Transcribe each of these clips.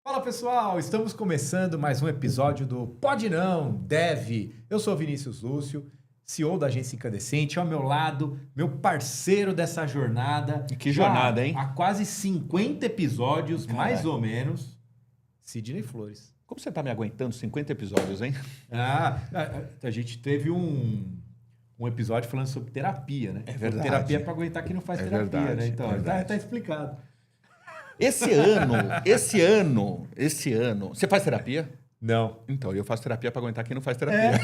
Fala pessoal, estamos começando mais um episódio do Pode Não, Deve. Eu sou Vinícius Lúcio, CEO da Agência Incandescente, ao meu lado, meu parceiro dessa jornada. E que jornada, hein? Há quase 50 episódios, mais ou menos, Sidney Flores. Como você tá me aguentando 50 episódios, hein? A gente teve um episódio falando sobre terapia, né? É verdade. Terapia é para aguentar quem não faz É terapia, verdade, né? Então, é verdade. tá explicado. Esse ano, você faz terapia? Não. Então, eu faço terapia para aguentar quem não faz terapia.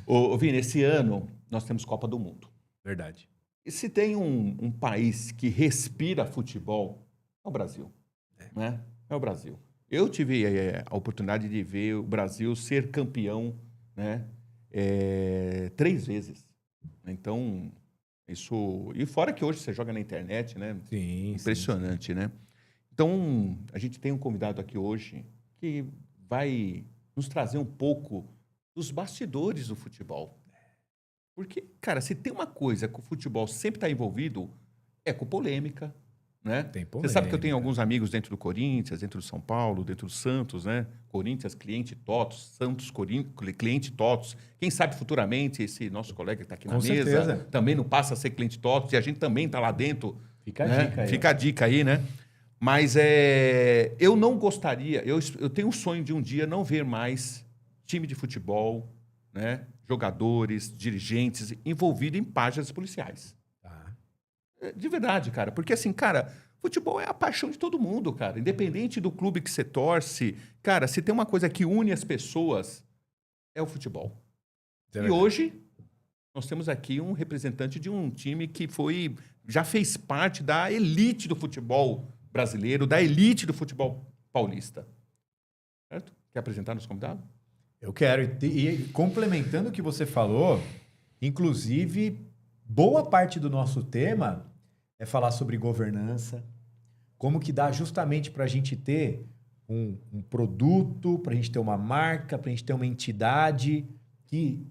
Ô, Vini, esse ano nós temos Copa do Mundo. Verdade. E se tem um país que respira futebol, é o Brasil. Né? É o Brasil. Eu tive a oportunidade de ver o Brasil ser campeão, né, 3 vezes. Então, isso... E fora que hoje você joga na internet, né? Sim. Impressionante, né? Então, a gente tem um convidado aqui hoje que vai nos trazer um pouco dos bastidores do futebol. Porque, cara, se tem uma coisa que o futebol sempre está envolvido, é com polêmica, né? Tem Você sabe que eu tenho polêmica. alguns amigos dentro do Corinthians, dentro do São Paulo, dentro do Santos, né? Corinthians, cliente TOTOS, Santos, cliente TOTOS. Quem sabe futuramente esse nosso colega que está aqui Com na mesa certeza. também não passa a ser cliente TOTOS e a gente também está lá dentro. Fica a né? dica aí. Fica a dica aí, né? Mas eu não gostaria, eu tenho um sonho de um dia não ver mais time de futebol, né? Jogadores, dirigentes envolvidos em páginas policiais. Tá. De verdade, cara. Porque assim, cara, futebol é a paixão de todo mundo, cara. Independente do clube que você torce. Cara, se tem uma coisa que une as pessoas, é o futebol. E hoje, nós temos aqui um representante de um time que já fez parte da elite do futebol brasileiro, da elite do futebol paulista. Certo? Quer apresentar nos convidados? Eu quero. E complementando o que você falou, inclusive, boa parte do nosso tema é falar sobre governança, como que dá justamente para a gente ter um produto, para a gente ter uma marca, para a gente ter uma entidade que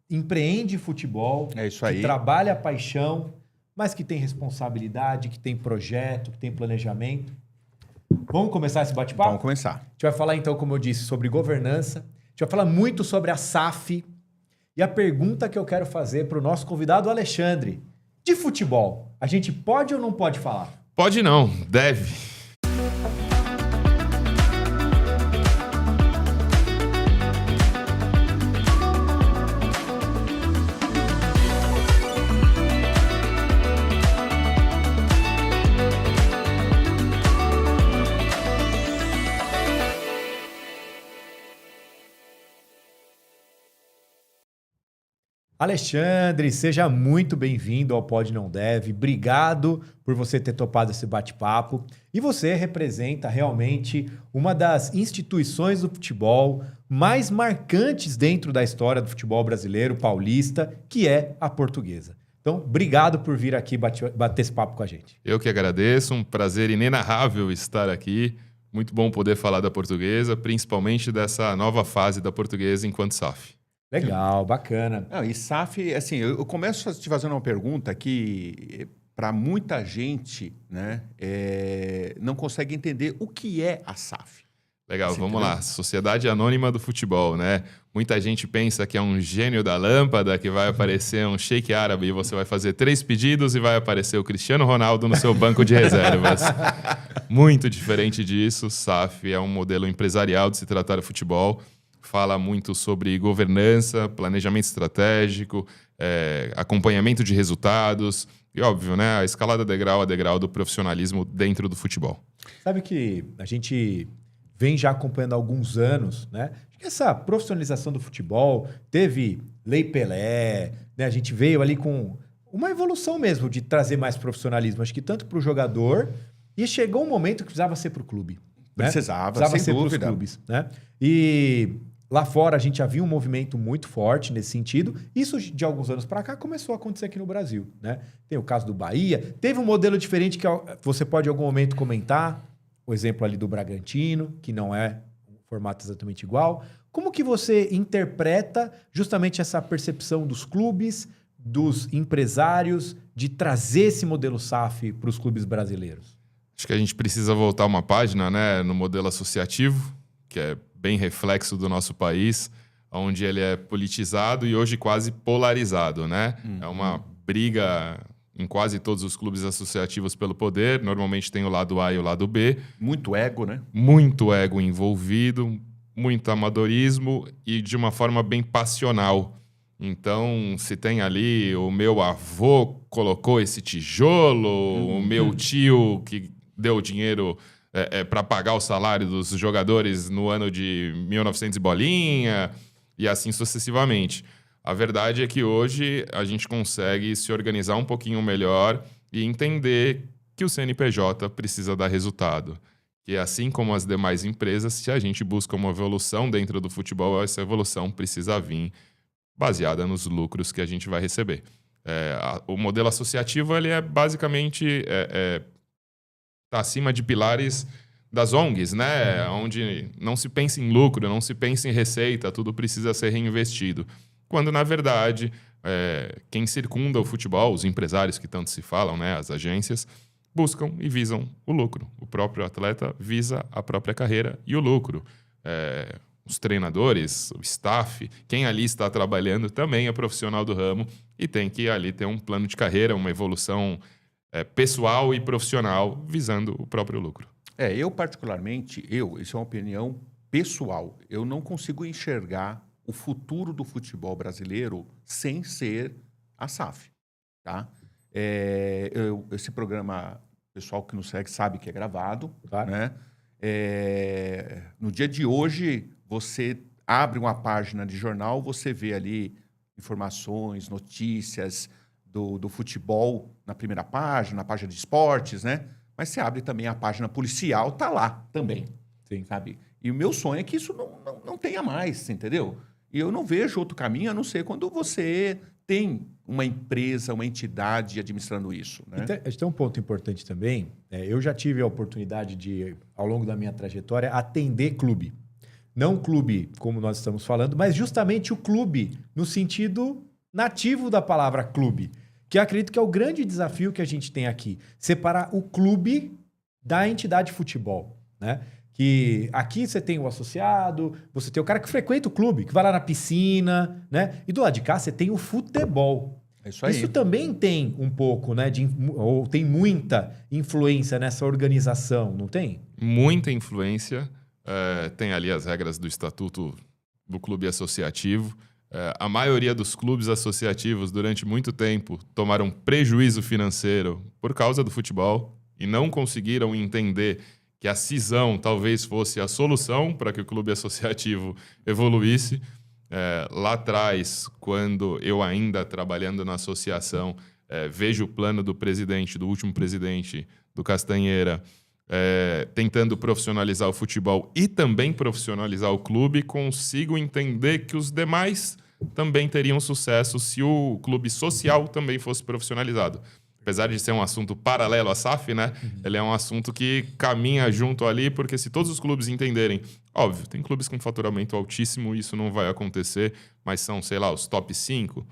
empreende futebol, É isso que aí. trabalha a paixão, mas que tem responsabilidade, que tem projeto, que tem planejamento. Vamos começar esse bate-papo? Vamos começar. A gente vai falar, então, como eu disse, sobre governança. A gente vai falar muito sobre a SAF. E a pergunta que eu quero fazer para o nosso convidado, Alexandre, de futebol, a gente pode ou não pode falar? Pode não, deve. Alexandre, seja muito bem-vindo ao Pode Não Deve. Obrigado por você ter topado esse bate-papo. E você representa realmente uma das instituições do futebol mais marcantes dentro da história do futebol brasileiro, paulista, que é a Portuguesa. Então, obrigado por vir aqui bater esse papo com a gente. Eu que agradeço, um prazer inenarrável estar aqui. Muito bom poder falar da Portuguesa, principalmente dessa nova fase da Portuguesa enquanto SAF. Legal, bacana. Não, e SAF, assim, eu começo te fazendo uma pergunta que, para muita gente, né, não consegue entender o que é a SAF. Legal, Você vamos entendeu? lá. Sociedade Anônima do Futebol, né? Muita gente pensa que é um gênio da lâmpada, que vai aparecer um sheik árabe e você vai fazer 3 pedidos e vai aparecer o Cristiano Ronaldo no seu banco de reservas. Muito diferente disso, SAF é um modelo empresarial de se tratar o futebol. Fala muito sobre governança, planejamento estratégico, acompanhamento de resultados e, óbvio, né, a escalada degrau a degrau do profissionalismo dentro do futebol. Sabe que a gente vem já acompanhando há alguns anos, né? Acho que essa profissionalização do futebol teve Lei Pelé, né? A gente veio ali com uma evolução mesmo de trazer mais profissionalismo, acho que tanto para o jogador, e chegou um momento que precisava ser para o clube. Né? Precisava sem ser para os dúvida. clubes, né? E lá fora a gente já viu um movimento muito forte nesse sentido. Isso de alguns anos para cá começou a acontecer aqui no Brasil, né? Tem o caso do Bahia. Teve um modelo diferente que você pode em algum momento comentar. O exemplo ali do Bragantino, que não é um formato exatamente igual. Como que você interpreta justamente essa percepção dos clubes, dos empresários, de trazer esse modelo SAF para os clubes brasileiros? Acho que a gente precisa voltar uma página, né, no modelo associativo, que é bem reflexo do nosso país, onde ele é politizado e hoje quase polarizado, né? É uma briga em quase todos os clubes associativos pelo poder. Normalmente tem o lado A e o lado B. Muito ego, né? Muito ego envolvido, muito amadorismo e de uma forma bem passional. Então, se tem ali o meu avô colocou esse tijolo, o meu tio que deu dinheiro para pagar o salário dos jogadores no ano de 1900 e bolinha, e assim sucessivamente. A verdade é que hoje a gente consegue se organizar um pouquinho melhor e entender que o CNPJ precisa dar resultado. Que assim como as demais empresas, se a gente busca uma evolução dentro do futebol, essa evolução precisa vir baseada nos lucros que a gente vai receber. O modelo associativo ele é basicamente tá acima de pilares das ONGs, né? Onde não se pensa em lucro, não se pensa em receita, tudo precisa ser reinvestido. Quando, na verdade, quem circunda o futebol, os empresários que tanto se falam, né? As agências, buscam e visam o lucro. O próprio atleta visa a própria carreira e o lucro. Os treinadores, o staff, quem ali está trabalhando também é profissional do ramo e tem que ali ter um plano de carreira, uma evolução pessoal e profissional visando o próprio lucro. Eu particularmente, isso é uma opinião pessoal, eu não consigo enxergar o futuro do futebol brasileiro sem ser a SAF, tá? Esse programa, o pessoal que nos segue sabe que é gravado, Claro. né? No dia de hoje, você abre uma página de jornal, você vê ali informações, notícias do futebol na primeira página, na página de esportes, né? Mas você abre também a página policial, tá lá também, Sim. sabe? E o meu sonho é que isso não tenha mais, entendeu? E eu não vejo outro caminho a não ser quando você tem uma empresa, uma entidade administrando isso, né? E tem um ponto importante também. Eu já tive a oportunidade de, ao longo da minha trajetória, atender clube. Não clube como nós estamos falando, mas justamente o clube no sentido nativo da palavra clube. Que eu acredito que é o grande desafio que a gente tem aqui. Separar o clube da entidade de futebol, né? Que aqui você tem o associado, você tem o cara que frequenta o clube, que vai lá na piscina, né? E do lado de cá você tem o futebol. É isso aí. Isso também tem um pouco, né? Ou tem muita influência nessa organização, não tem? Muita influência. Tem ali as regras do estatuto do clube associativo. A maioria dos clubes associativos, durante muito tempo, tomaram prejuízo financeiro por causa do futebol e não conseguiram entender que a cisão talvez fosse a solução para que o clube associativo evoluísse. Lá atrás, quando eu ainda trabalhando na associação, vejo o plano do último presidente, do Castanheira, tentando profissionalizar o futebol e também profissionalizar o clube, consigo entender que os demais também teriam sucesso se o clube social também fosse profissionalizado. Apesar de ser um assunto paralelo à SAF, né? Ele é um assunto que caminha junto ali, porque se todos os clubes entenderem, óbvio, tem clubes com faturamento altíssimo, isso não vai acontecer, mas são, sei lá, os top 5,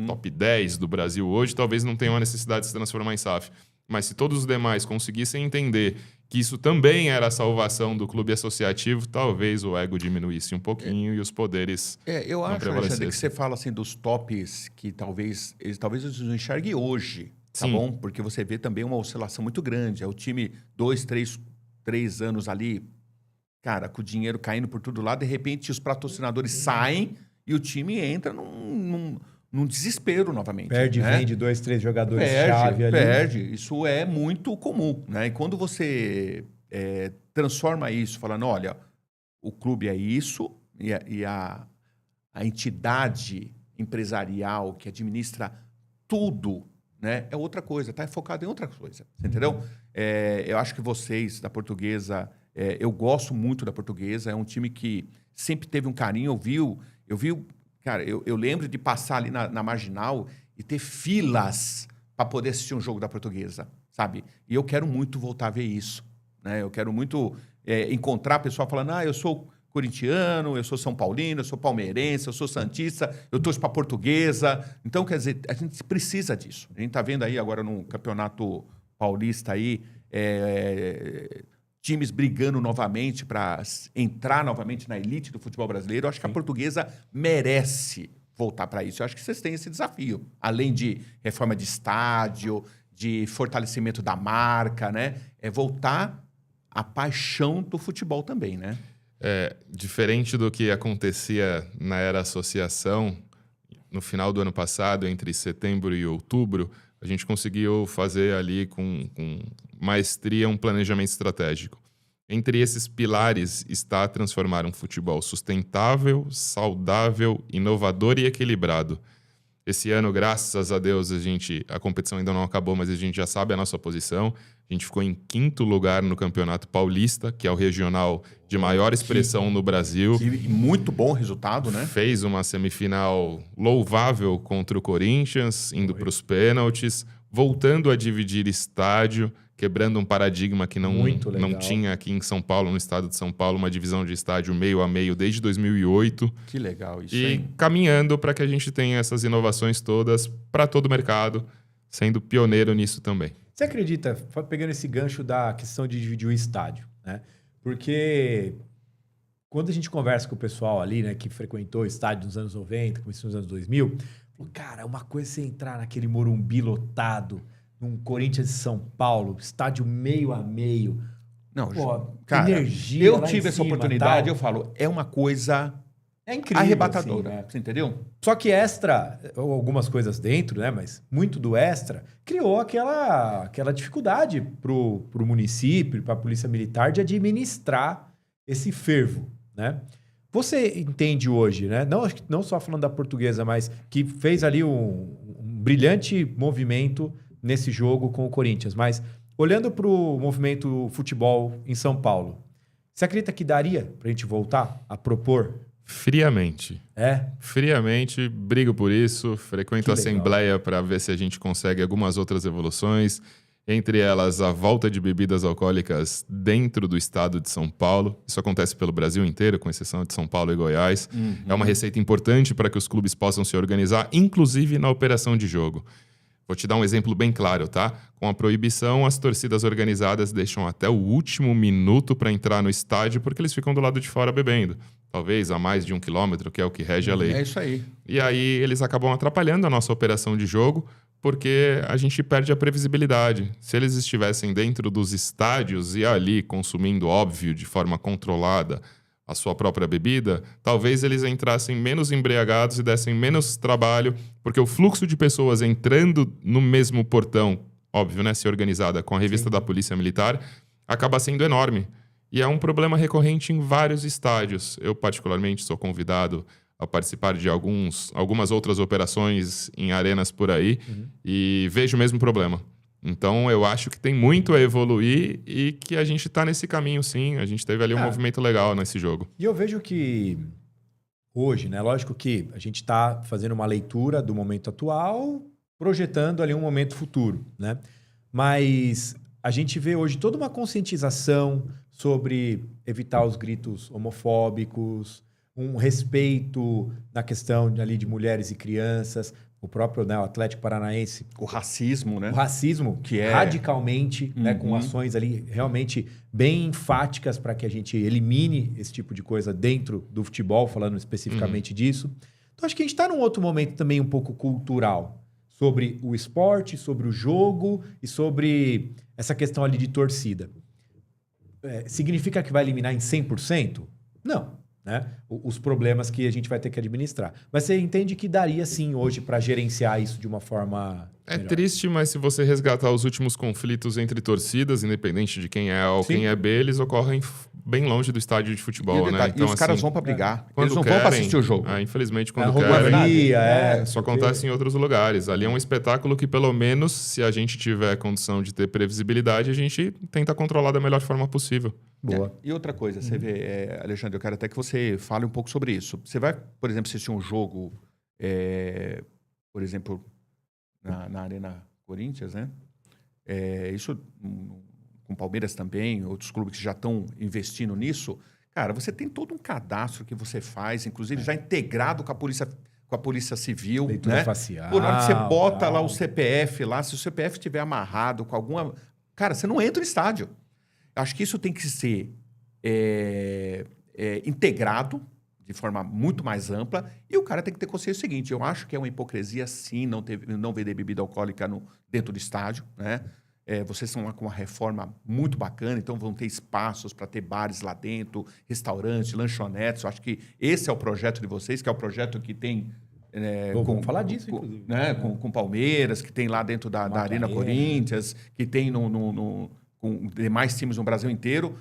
top 10 do Brasil hoje, talvez não tenham a necessidade de se transformar em SAF. Mas se todos os demais conseguissem entender que isso também era a salvação do clube associativo, talvez o ego diminuísse um pouquinho e os poderes eu não acho, Alexandre, prevalecessem. que você fala assim dos tops que talvez eles não enxerguem hoje, tá Sim. bom? Porque você vê também uma oscilação muito grande. É o time 2, 3 anos ali, cara, com o dinheiro caindo por todo lado, de repente os patrocinadores saem e o time entra num desespero novamente. Perde, né? vende 2, 3 jogadores-chave ali. Perde. Isso é muito comum, né? E quando você transforma isso, falando, olha, o clube é isso e a entidade empresarial que administra tudo, né, é outra coisa, tá focado em outra coisa, você entendeu? Eu acho que vocês da Portuguesa, eu gosto muito da Portuguesa, é um time que sempre teve um carinho, eu vi, cara, eu lembro de passar ali na Marginal e ter filas para poder assistir um jogo da Portuguesa, sabe? E eu quero muito voltar a ver isso, né? Eu quero muito encontrar pessoal falando, eu sou corintiano, eu sou São Paulino, eu sou palmeirense, eu sou santista, eu torço para Portuguesa. Então, quer dizer, a gente precisa disso. A gente está vendo aí agora no Campeonato Paulista aí, times brigando novamente para entrar novamente na elite do futebol brasileiro. Eu acho que a Portuguesa merece voltar para isso. Eu acho que vocês têm esse desafio. Além de reforma de estádio, de fortalecimento da marca, né? É voltar à paixão do futebol também, né? Diferente do que acontecia na era associação, no final do ano passado, entre setembro e outubro, a gente conseguiu fazer ali com maestria um planejamento estratégico. Entre esses pilares está transformar um futebol sustentável, saudável, inovador e equilibrado. Esse ano, graças a Deus, a competição ainda não acabou, mas a gente já sabe a nossa posição. A gente ficou em 5º lugar no Campeonato Paulista, que é o regional de maior expressão no Brasil. Muito bom resultado, né? Fez uma semifinal louvável contra o Corinthians, indo para os pênaltis, voltando a dividir estádio, quebrando um paradigma que não tinha aqui em São Paulo, no estado de São Paulo, uma divisão de estádio meio a meio desde 2008. Que legal isso, E hein? caminhando para que a gente tenha essas inovações todas para todo o mercado, sendo pioneiro nisso também. Você acredita, pegando esse gancho da questão de dividir o estádio, né? Porque quando a gente conversa com o pessoal ali, né, que frequentou o estádio nos anos 90, começou nos anos 2000, falou, cara, uma coisa é você entrar naquele Morumbi lotado, num Corinthians de São Paulo, estádio meio a meio. Não, Pô, cara, energia eu lá tive em essa cima, oportunidade, tal. eu falo, é uma coisa É incrível, arrebatadora, assim, né? você entendeu? Só que extra, ou algumas coisas dentro, né? Mas muito do extra, criou aquela dificuldade pro município, para a polícia militar, de administrar esse fervo, né? Você entende hoje, né? Não só falando da Portuguesa, mas que fez ali um brilhante movimento nesse jogo com o Corinthians. Mas olhando para o movimento futebol em São Paulo, você acredita que daria para a gente voltar a propor? Friamente. Friamente, brigo por isso, frequento a Assembleia para ver se a gente consegue algumas outras evoluções, entre elas a volta de bebidas alcoólicas dentro do estado de São Paulo. Isso acontece pelo Brasil inteiro, com exceção de São Paulo e Goiás. É uma receita importante para que os clubes possam se organizar, inclusive na operação de jogo. Vou te dar um exemplo bem claro, tá? Com a proibição, as torcidas organizadas deixam até o último minuto para entrar no estádio porque eles ficam do lado de fora bebendo. Talvez a mais de 1 quilômetro, que é o que rege a lei. É isso aí. E aí eles acabam atrapalhando a nossa operação de jogo porque a gente perde a previsibilidade. Se eles estivessem dentro dos estádios e ali consumindo, óbvio, de forma controlada, a sua própria bebida, talvez eles entrassem menos embriagados e dessem menos trabalho, porque o fluxo de pessoas entrando no mesmo portão, óbvio, né, se organizada com a revista da Polícia Militar, acaba sendo enorme. E é um problema recorrente em vários estádios. Eu, particularmente, sou convidado a participar de algumas outras operações em arenas por aí e vejo o mesmo problema. Então, eu acho que tem muito a evoluir e que a gente está nesse caminho, sim. A gente teve ali um movimento legal nesse jogo. E eu vejo que hoje, né? Lógico que a gente está fazendo uma leitura do momento atual, projetando ali um momento futuro, né? Mas a gente vê hoje toda uma conscientização sobre evitar os gritos homofóbicos, um respeito na questão ali de mulheres e crianças, o próprio, né, o Atlético Paranaense. O racismo, né? O racismo, que é radicalmente, né, com ações ali realmente bem enfáticas para que a gente elimine esse tipo de coisa dentro do futebol, falando especificamente disso. Então, acho que a gente está num outro momento também um pouco cultural sobre o esporte, sobre o jogo e sobre essa questão ali de torcida. Significa que vai eliminar em 100%? Não. Né? Os problemas que a gente vai ter que administrar. Mas você entende que daria sim hoje para gerenciar isso de uma forma É melhor. triste, mas se você resgatar os últimos conflitos entre torcidas, independente de quem é A ou quem é B, eles ocorrem bem longe do estádio de futebol, né? E os caras vão para brigar. quando Eles não querem, vão para assistir o jogo. Infelizmente, quando rodovia, querem, isso acontece em outros lugares. Ali é um espetáculo que, pelo menos, se a gente tiver condição de ter previsibilidade, a gente tenta controlar da melhor forma possível. Boa. E outra coisa, você vê, Alexandre, eu quero até que você fale um pouco sobre isso. Você vai, por exemplo, assistir um jogo, por exemplo, na Arena Corinthians, né? Isso com o Palmeiras também, outros clubes que já estão investindo nisso. Cara, você tem todo um cadastro que você faz, inclusive já integrado com a Polícia Civil. Leitura né? facial. Pô, na hora que você bota lá o CPF, lá, se o CPF estiver amarrado com alguma Cara, você não entra no estádio. Acho que isso tem que ser integrado de forma muito mais ampla, e o cara tem que ter consciência do seguinte: eu acho que é uma hipocrisia, sim, não vender bebida alcoólica dentro do estádio, né? Vocês estão lá com uma reforma muito bacana, então vão ter espaços para ter bares lá dentro, restaurantes, lanchonetes. Eu acho que esse é o projeto de vocês, que é o projeto que tem... vamos falar disso, inclusive. Né? Com Palmeiras, que tem lá dentro da Arena Corinthians, que tem com demais times no Brasil inteiro.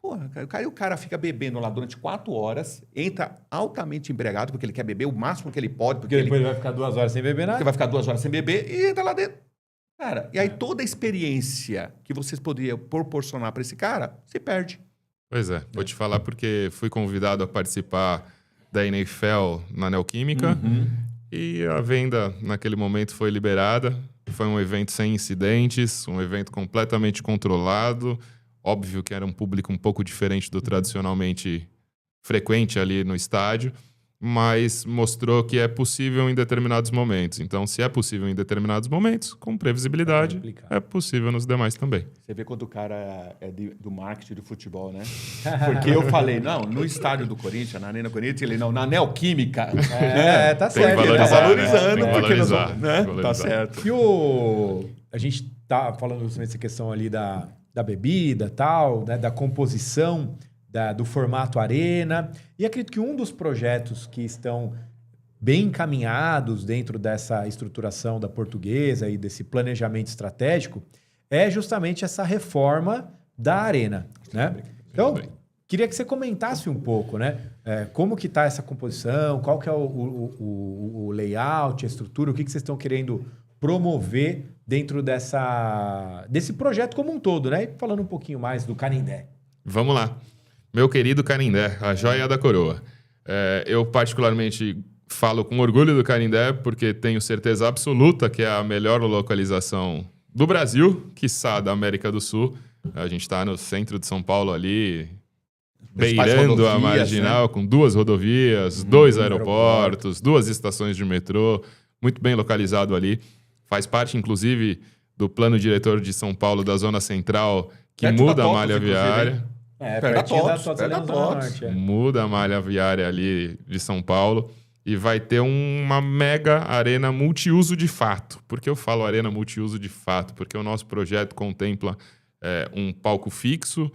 Porra, o cara fica bebendo lá durante 4 horas, entra altamente embriagado, porque ele quer beber o máximo que ele pode. Porque depois ele vai ficar 2 horas sem beber nada. Porque vai ficar 2 horas sem beber e entra lá dentro. Cara, e aí toda a experiência que vocês poderiam proporcionar para esse cara, se perde. Pois é, vou te falar porque fui convidado a participar da NFL na Neoquímica e a venda naquele momento foi liberada. Foi um evento sem incidentes, um evento completamente controlado. Óbvio que era um público um pouco diferente do tradicionalmente frequente ali no estádio, mas mostrou que é possível em determinados momentos. Então, se é possível em determinados momentos, com previsibilidade, é possível nos demais também. Você vê quando o cara é do marketing do futebol, né? Porque eu falei, não, no estádio do Corinthians, na Arena Corinthians, ele não, na Neoquímica. Tá Tem que certo. valorizar, Ele tá valorizando, né? Tem que porque nós valorizar, vamos, né? tem que valorizar. Tá certo. E a gente tá falando justamente dessa questão ali da bebida, tal, né, da composição, do formato arena. E acredito que um dos projetos que estão bem encaminhados dentro dessa estruturação da Portuguesa e desse planejamento estratégico é justamente essa reforma da arena, né? Então, queria que você comentasse um pouco, né? Como que está essa composição, qual que é o layout, a estrutura, o que vocês estão querendo promover dentro desse projeto como um todo, né? E falando um pouquinho mais do Canindé. Vamos lá. Meu querido Canindé, a joia da coroa. Eu particularmente falo com orgulho do Canindé porque tenho certeza absoluta que é a melhor localização do Brasil, quiçá da América do Sul. A gente está no centro de São Paulo ali, beirando a Marginal, né? Com 2 rodovias, 2 aeroportos, 2 estações de metrô, muito bem localizado ali. Faz parte, inclusive, do plano diretor de São Paulo, da Zona Central, que muda a malha viária. Pertinho da Zona Norte. Muda a malha viária ali de São Paulo e vai ter uma mega arena multiuso de fato. Por que eu falo arena multiuso de fato? Porque o nosso projeto contempla um palco fixo,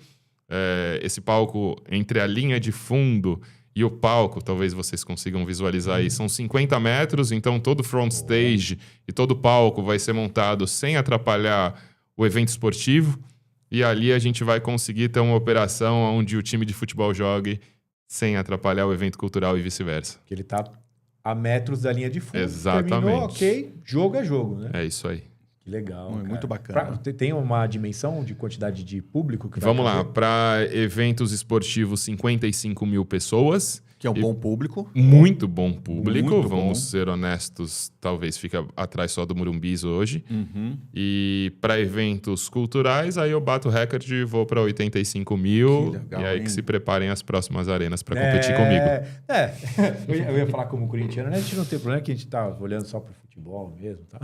esse palco entre a linha de fundo e o palco, talvez vocês consigam visualizar aí, são 50 metros, então todo front stage e todo palco vai ser montado sem atrapalhar o evento esportivo. E ali a gente vai conseguir ter uma operação onde o time de futebol jogue sem atrapalhar o evento cultural e vice-versa. Que ele está a metros da linha de fundo. Exatamente. Terminou, ok, jogo é jogo, né? É isso aí. Que legal. Muito bacana. Tem uma dimensão de quantidade de público? Vamos lá, para eventos esportivos, 55 mil pessoas. Que é um bom público. Muito bom público, Muito vamos bom. ser honestos, talvez fique atrás só do Murumbis hoje. E para eventos culturais, aí eu bato o recorde e vou para 85 mil. Que legal, e aí hein? que se preparem as próximas arenas para competir comigo. Eu ia falar como corintiano, né? A gente não tem problema que a gente tá olhando só pro futebol mesmo. Tá?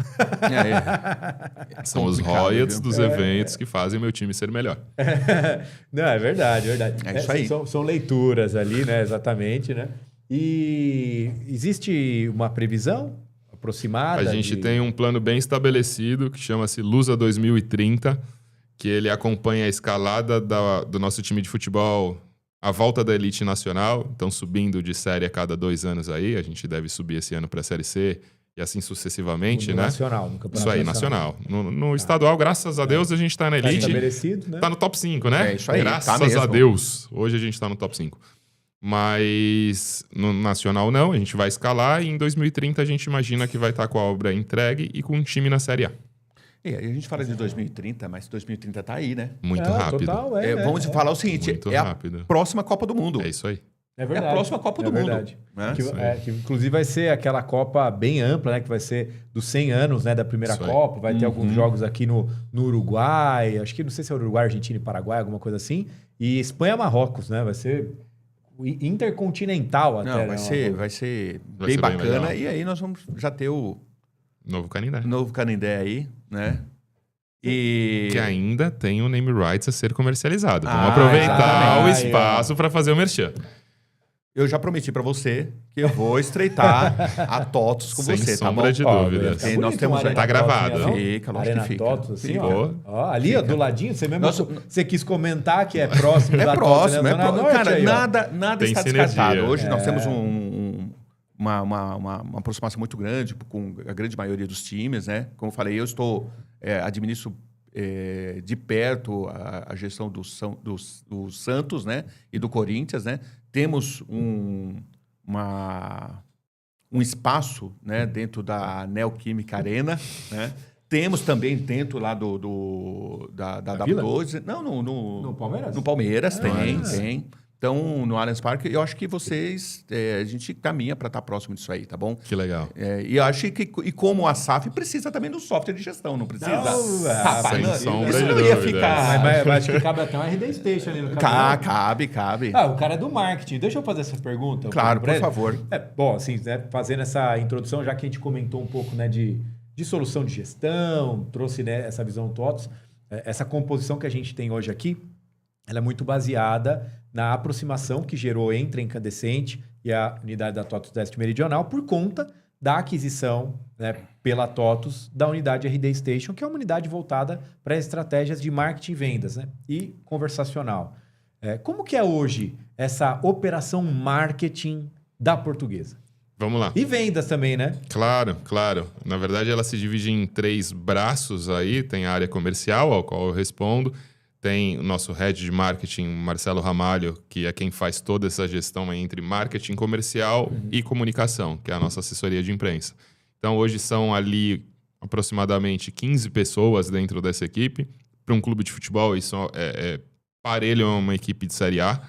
São os royalties dos eventos que fazem o meu time ser melhor. Não, é verdade, é verdade. É isso aí. São leituras ali, né? Exatamente, né? E existe uma previsão aproximada? A gente tem um plano bem estabelecido que chama-se Lusa 2030, que ele acompanha a escalada do nosso time de futebol à volta da elite nacional, então subindo de série a cada 2 anos aí. A gente deve subir esse ano para a Série C e assim sucessivamente, no né? Nacional, no campeonato Isso aí, nacional. No estadual, graças a Deus, a gente está na elite. Estabelecido, né? Tá no top 5, né? É isso aí, Graças tá mesmo. a Deus. Hoje a gente está no top 5. Mas no nacional não, a gente vai escalar e em 2030 a gente imagina que vai estar com a obra entregue e com um time na Série A. A gente fala de 2030, mas 2030 tá aí, né? Muito rápido. Total, Vamos falar o seguinte, Muito é rápido. a próxima Copa do Mundo. É isso aí. É verdade. É a próxima Copa do Mundo. Verdade. Né? Que inclusive vai ser aquela Copa bem ampla, né? Que vai ser dos 100 anos, né? Da primeira Isso aí. Copa. Vai ter alguns jogos aqui no Uruguai. Acho que não sei se é Uruguai, Argentina e Paraguai, alguma coisa assim. E Espanha-Marrocos, né? Vai ser intercontinental até. Não, né? vai ser Vai bem ser bem bacana. legal. E aí nós vamos já ter o Novo Canindé. novo Canindé aí, né? E... Que ainda tem o name rights a ser comercializado. Vamos aproveitar o espaço para fazer o merchan. Eu já prometi para você que eu vou estreitar a TOTUS com Sem você, tá bom? sombra de dúvidas. E nós temos Arena Tá gravado. TOTUS, não? Fica, lógico Arena que fica. TOTUS, assim, Fica. ó. Ali, ó, do ladinho, você mesmo Nossa, você quis comentar que é próximo da próximo, TOTUS, né? Zona Norte, Cara, aí, ó. nada Tem está sinergia. descartado. Hoje nós temos uma aproximação muito grande com a grande maioria dos times, né? Como eu falei, eu administro de perto a gestão do Santos, né? E do Corinthians, né? Temos um espaço, né? Dentro da Neoquímica Arena, né? Temos também dentro lá da W12. Não, No Palmeiras? No Palmeiras tem. Allianz. Então, no Allianz Parque, eu acho que a gente caminha para estar próximo disso aí, tá bom? Que legal. E eu acho que, como a SAF precisa também do software de gestão, não precisa? sem sombra isso de não ia dúvidas. ficar... Mas acho que cabe até uma RD Station ali no caminho. Cabe. Ah, o cara é do marketing. Deixa eu fazer essa pergunta. Claro, pra por ele. favor. Bom, assim, né, fazendo essa introdução, já que a gente comentou um pouco, né, de solução de gestão, trouxe, né, essa visão TOTUS, essa composição que a gente tem hoje aqui, ela é muito baseada na aproximação que gerou entre a Incandescente e a unidade da TOTUS Oeste Meridional por conta da aquisição, né, pela TOTUS da unidade RD Station, que é uma unidade voltada para estratégias de marketing e vendas, né, e conversacional. Como que é hoje essa operação marketing da Portuguesa? Vamos lá. E vendas também, né? Claro. Na verdade, ela se divide em 3 braços aí. Tem a área comercial, ao qual eu respondo. Tem o nosso head de marketing, Marcelo Ramalho, que é quem faz toda essa gestão aí entre marketing comercial e comunicação, que é a nossa assessoria de imprensa. Então, hoje são ali aproximadamente 15 pessoas dentro dessa equipe. Para um clube de futebol, isso é parelho a uma equipe de Série A.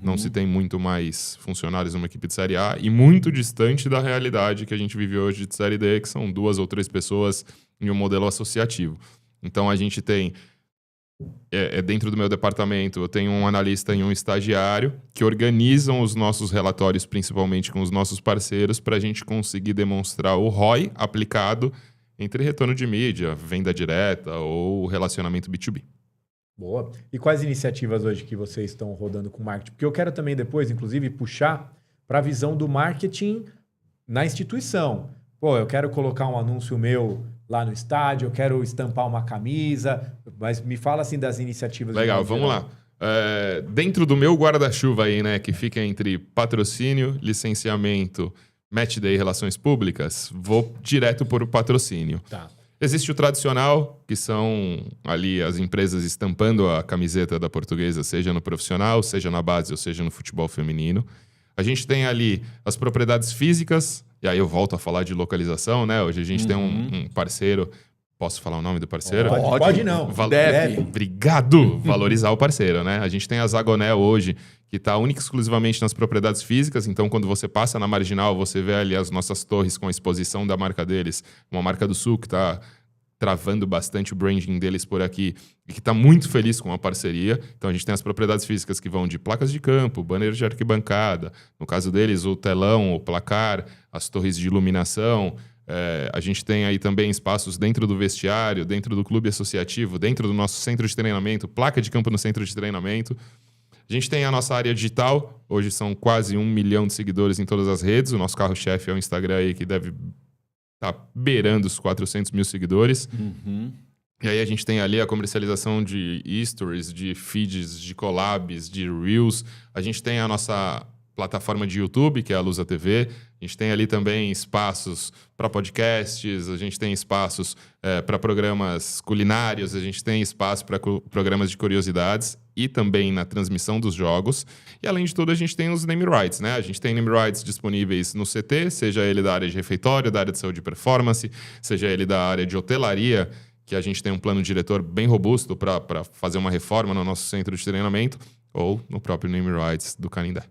Não se tem muito mais funcionários numa equipe de Série A e muito distante da realidade que a gente vive hoje de Série D, que são 2 ou 3 pessoas em um modelo associativo. Então, a gente tem... dentro do meu departamento, eu tenho um analista e um estagiário que organizam os nossos relatórios, principalmente com os nossos parceiros, para a gente conseguir demonstrar o ROI aplicado entre retorno de mídia, venda direta ou relacionamento B2B. Boa. E quais iniciativas hoje que vocês estão rodando com marketing? Porque eu quero também depois, inclusive, puxar para a visão do marketing na instituição. Pô, eu quero colocar um anúncio meu lá no estádio, eu quero estampar uma camisa, mas me fala assim das iniciativas. Legal, vamos lá. Dentro do meu guarda-chuva aí, né, que fica entre patrocínio, licenciamento, match day e relações públicas, vou direto por o patrocínio. Tá. Existe o tradicional, que são ali as empresas estampando a camiseta da Portuguesa, seja no profissional, seja na base ou seja no futebol feminino. A gente tem ali as propriedades físicas, e aí eu volto a falar de localização, né? Hoje a gente tem um parceiro... Posso falar o nome do parceiro? Pode não. Deve. Obrigado! Valorizar o parceiro, né? A gente tem a Zagoné hoje, que está única e exclusivamente nas propriedades físicas. Então, quando você passa na Marginal, você vê ali as nossas torres com a exposição da marca deles. Uma marca do Sul que está travando bastante o branding deles por aqui e que está muito feliz com a parceria. Então, a gente tem as propriedades físicas que vão de placas de campo, banner de arquibancada. No caso deles, o telão, o placar, as torres de iluminação... a gente tem aí também espaços dentro do vestiário, dentro do clube associativo, dentro do nosso centro de treinamento, placa de campo no centro de treinamento. A gente tem a nossa área digital, hoje são quase 1 milhão de seguidores em todas as redes. O nosso carro-chefe é o Instagram aí, que deve estar beirando os 400 mil seguidores. E aí a gente tem ali a comercialização de stories, de feeds, de collabs, de reels. A gente tem a nossa plataforma de YouTube, que é a Lusa TV. A gente tem ali também espaços para podcasts, a gente tem espaços para programas culinários, a gente tem espaço para programas de curiosidades e também na transmissão dos jogos. E, além de tudo, a gente tem os name rights, né? A gente tem name rights disponíveis no CT, seja ele da área de refeitório, da área de saúde e performance, seja ele da área de hotelaria, que a gente tem um plano diretor bem robusto para fazer uma reforma no nosso centro de treinamento, ou no próprio name rights do Canindé.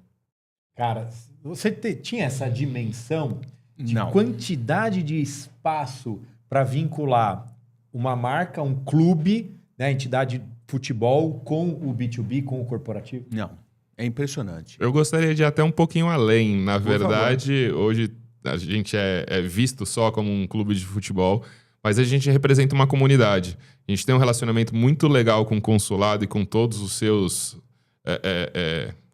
Cara, você tinha essa dimensão de Não. quantidade de espaço para vincular uma marca, um clube, né, entidade de futebol com o B2B, com o corporativo? Não. É impressionante. Eu gostaria de ir até um pouquinho além. Na Por verdade, hoje a gente é visto só como um clube de futebol, mas a gente representa uma comunidade. A gente tem um relacionamento muito legal com o consulado e com todos os seus...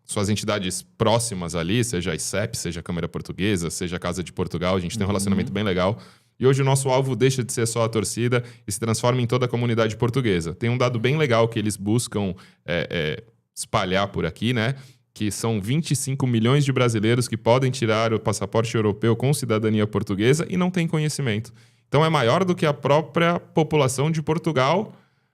suas entidades próximas ali, seja a ICEP, seja a Câmara Portuguesa, seja a Casa de Portugal, a gente tem um relacionamento bem legal. E hoje o nosso alvo deixa de ser só a torcida e se transforma em toda a comunidade portuguesa. Tem um dado bem legal que eles buscam espalhar por aqui, né? Que são 25 milhões de brasileiros que podem tirar o passaporte europeu com cidadania portuguesa e não têm conhecimento. Então é maior do que a própria população de Portugal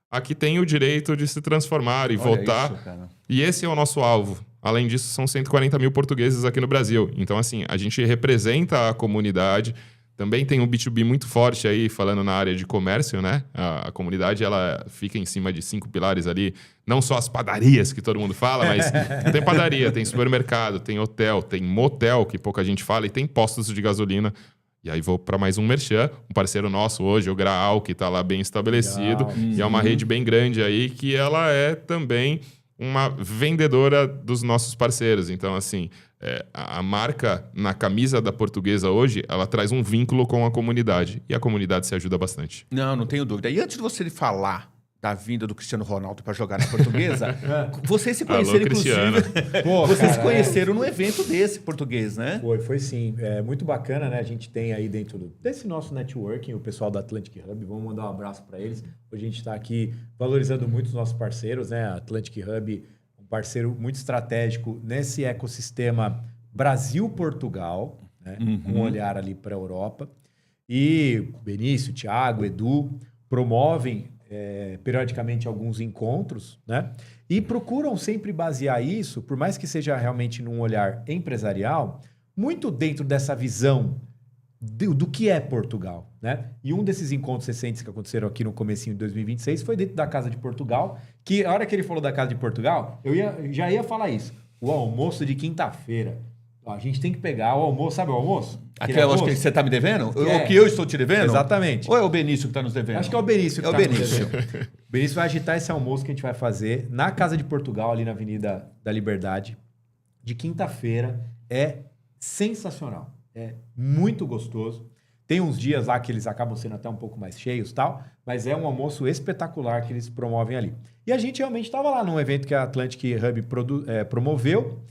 a que tem o direito de se transformar e votar. Isso, cara. E esse é o nosso alvo. Além disso, são 140 mil portugueses aqui no Brasil. Então, assim, a gente representa a comunidade. Também tem um B2B muito forte aí, falando na área de comércio, né? A comunidade, ela fica em cima de 5 pilares ali. Não só as padarias, que todo mundo fala, mas tem padaria, tem supermercado, tem hotel, tem motel, que pouca gente fala, e tem postos de gasolina. E aí vou para mais um merchan, um parceiro nosso hoje, o Graal, que está lá bem estabelecido. Legal. E é uma rede bem grande aí, que ela é também uma vendedora dos nossos parceiros. Então, assim, a marca na camisa da Portuguesa hoje, ela traz um vínculo com a comunidade. E a comunidade se ajuda bastante. Não tenho dúvida. E antes de você falar da vinda do Cristiano Ronaldo para jogar na Portuguesa, vocês se conheceram, Alô, Cristiano. inclusive. Pô, Vocês cara, se conheceram num evento desse português, né? Foi sim. É muito bacana, né? A gente tem aí dentro desse nosso networking o pessoal da Atlantic Hub. Vamos mandar um abraço para eles. Hoje a gente está aqui valorizando muito os nossos parceiros, né? A Atlantic Hub, um parceiro muito estratégico nesse ecossistema Brasil-Portugal, né? Com um olhar ali para a Europa. E Benício, Thiago, Edu promovem periodicamente alguns encontros, né? E procuram sempre basear isso, por mais que seja realmente num olhar empresarial, muito dentro dessa visão do que é Portugal, né? E um desses encontros recentes que aconteceram aqui no comecinho de 2026 foi dentro da Casa de Portugal, que a hora que ele falou da Casa de Portugal, já ia falar isso. O almoço de quinta-feira. Ó, a gente tem que pegar o almoço, sabe o almoço? Aquele almoço que você está me devendo? É. Ou que eu estou te devendo? Exatamente. Ou é o Benício que está nos devendo? Acho que é o Benício que É o tá nos Benício. devendo. O Benício vai agitar esse almoço que a gente vai fazer na Casa de Portugal, ali na Avenida da Liberdade, de quinta-feira. É sensacional. É muito gostoso. Tem uns dias lá que eles acabam sendo até um pouco mais cheios e tal, mas é um almoço espetacular que eles promovem ali. E a gente realmente estava lá num evento que a Atlantic Hub promoveu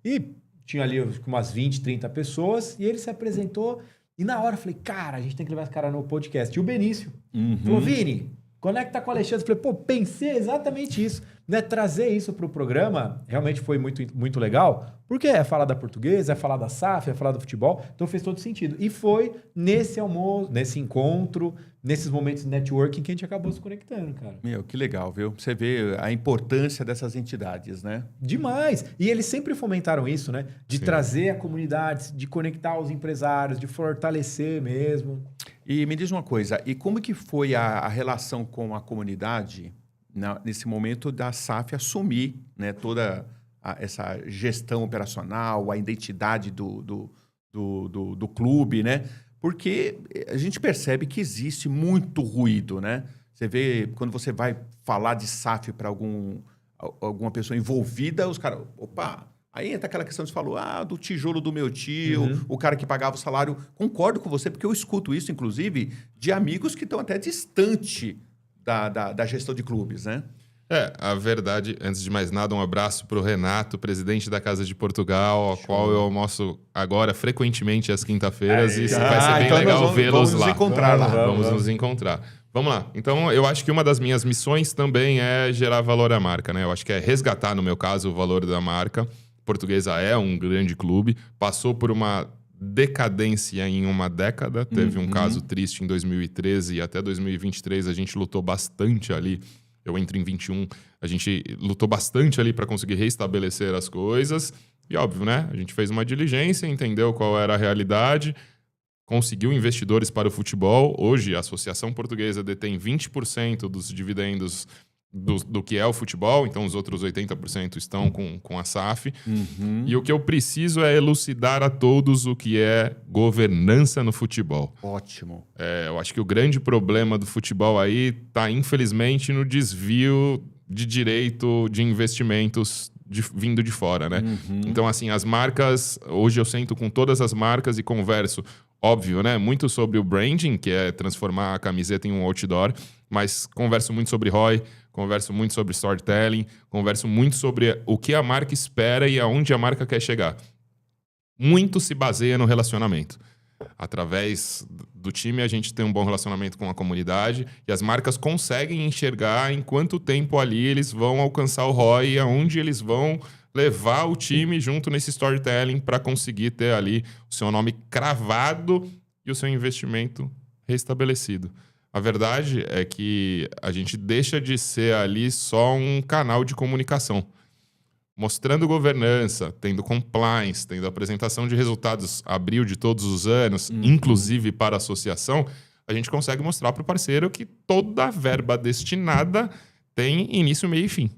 e tinha ali umas 20, 30 pessoas e ele se apresentou e na hora eu falei, cara, a gente tem que levar esse cara no podcast. E o Benício falou, Vini, conecta com o Alexandre. Eu falei, pô, pensei exatamente isso. Né? Trazer isso para o programa realmente foi muito, muito legal, porque é falar da Portuguesa, é falar da SAF, é falar do futebol, então fez todo sentido. E foi nesse almoço, nesse encontro, nesses momentos de networking que a gente acabou se conectando, cara. Meu, que legal, viu? Você vê a importância dessas entidades, né? Demais! E eles sempre fomentaram isso, né? De trazer a comunidade, de conectar os empresários, de fortalecer mesmo. E me diz uma coisa, e como que foi a relação com a comunidade nesse momento da SAF assumir, né, toda essa gestão operacional, a identidade do clube, né? Porque a gente percebe que existe muito ruído, né? Você vê, quando você vai falar de SAF para alguma pessoa envolvida, os caras, opa, aí entra aquela questão que você falou, do tijolo do meu tio, o cara que pagava o salário. Concordo com você, porque eu escuto isso, inclusive, de amigos que estão até distante da gestão de clubes, né? A verdade, antes de mais nada, um abraço para o Renato, presidente da Casa de Portugal, ao qual eu almoço agora frequentemente às quinta-feiras, e vai ser bem então legal vê-los lá. Vamos nos encontrar lá. Vamos nos encontrar. Vamos lá. Então, eu acho que uma das minhas missões também é gerar valor à marca, né? Eu acho que é resgatar, no meu caso, o valor da marca. Portuguesa é um grande clube, passou por uma decadência em uma década, teve um caso triste em 2013 e até 2023 a gente lutou bastante ali. Eu entro em 21, a gente lutou bastante ali para conseguir reestabelecer as coisas. E óbvio, né? A gente fez uma diligência, entendeu qual era a realidade, conseguiu investidores para o futebol. Hoje, a Associação Portuguesa detém 20% dos dividendos do que é o futebol, então os outros 80% estão com a SAF. E o que eu preciso é elucidar a todos o que é governança no futebol. Ótimo. Eu acho que o grande problema do futebol aí está, infelizmente, no desvio de direito de investimentos vindo de fora, né? Então, assim, as marcas... Hoje eu sento com todas as marcas e converso. óbvio, né? Muito sobre o branding, que é transformar a camiseta em um outdoor, mas converso muito sobre ROI, converso muito sobre storytelling, converso muito sobre o que a marca espera e aonde a marca quer chegar. Muito se baseia no relacionamento. Através do time, a gente tem um bom relacionamento com a comunidade e as marcas conseguem enxergar em quanto tempo ali eles vão alcançar o ROI e aonde eles vão levar o time junto nesse storytelling para conseguir ter ali o seu nome cravado e o seu investimento restabelecido. A verdade é que a gente deixa de ser ali só um canal de comunicação. Mostrando governança, tendo compliance, tendo apresentação de resultados abril de todos os anos, inclusive para a associação, a gente consegue mostrar para o parceiro que toda a verba destinada tem início, meio e fim.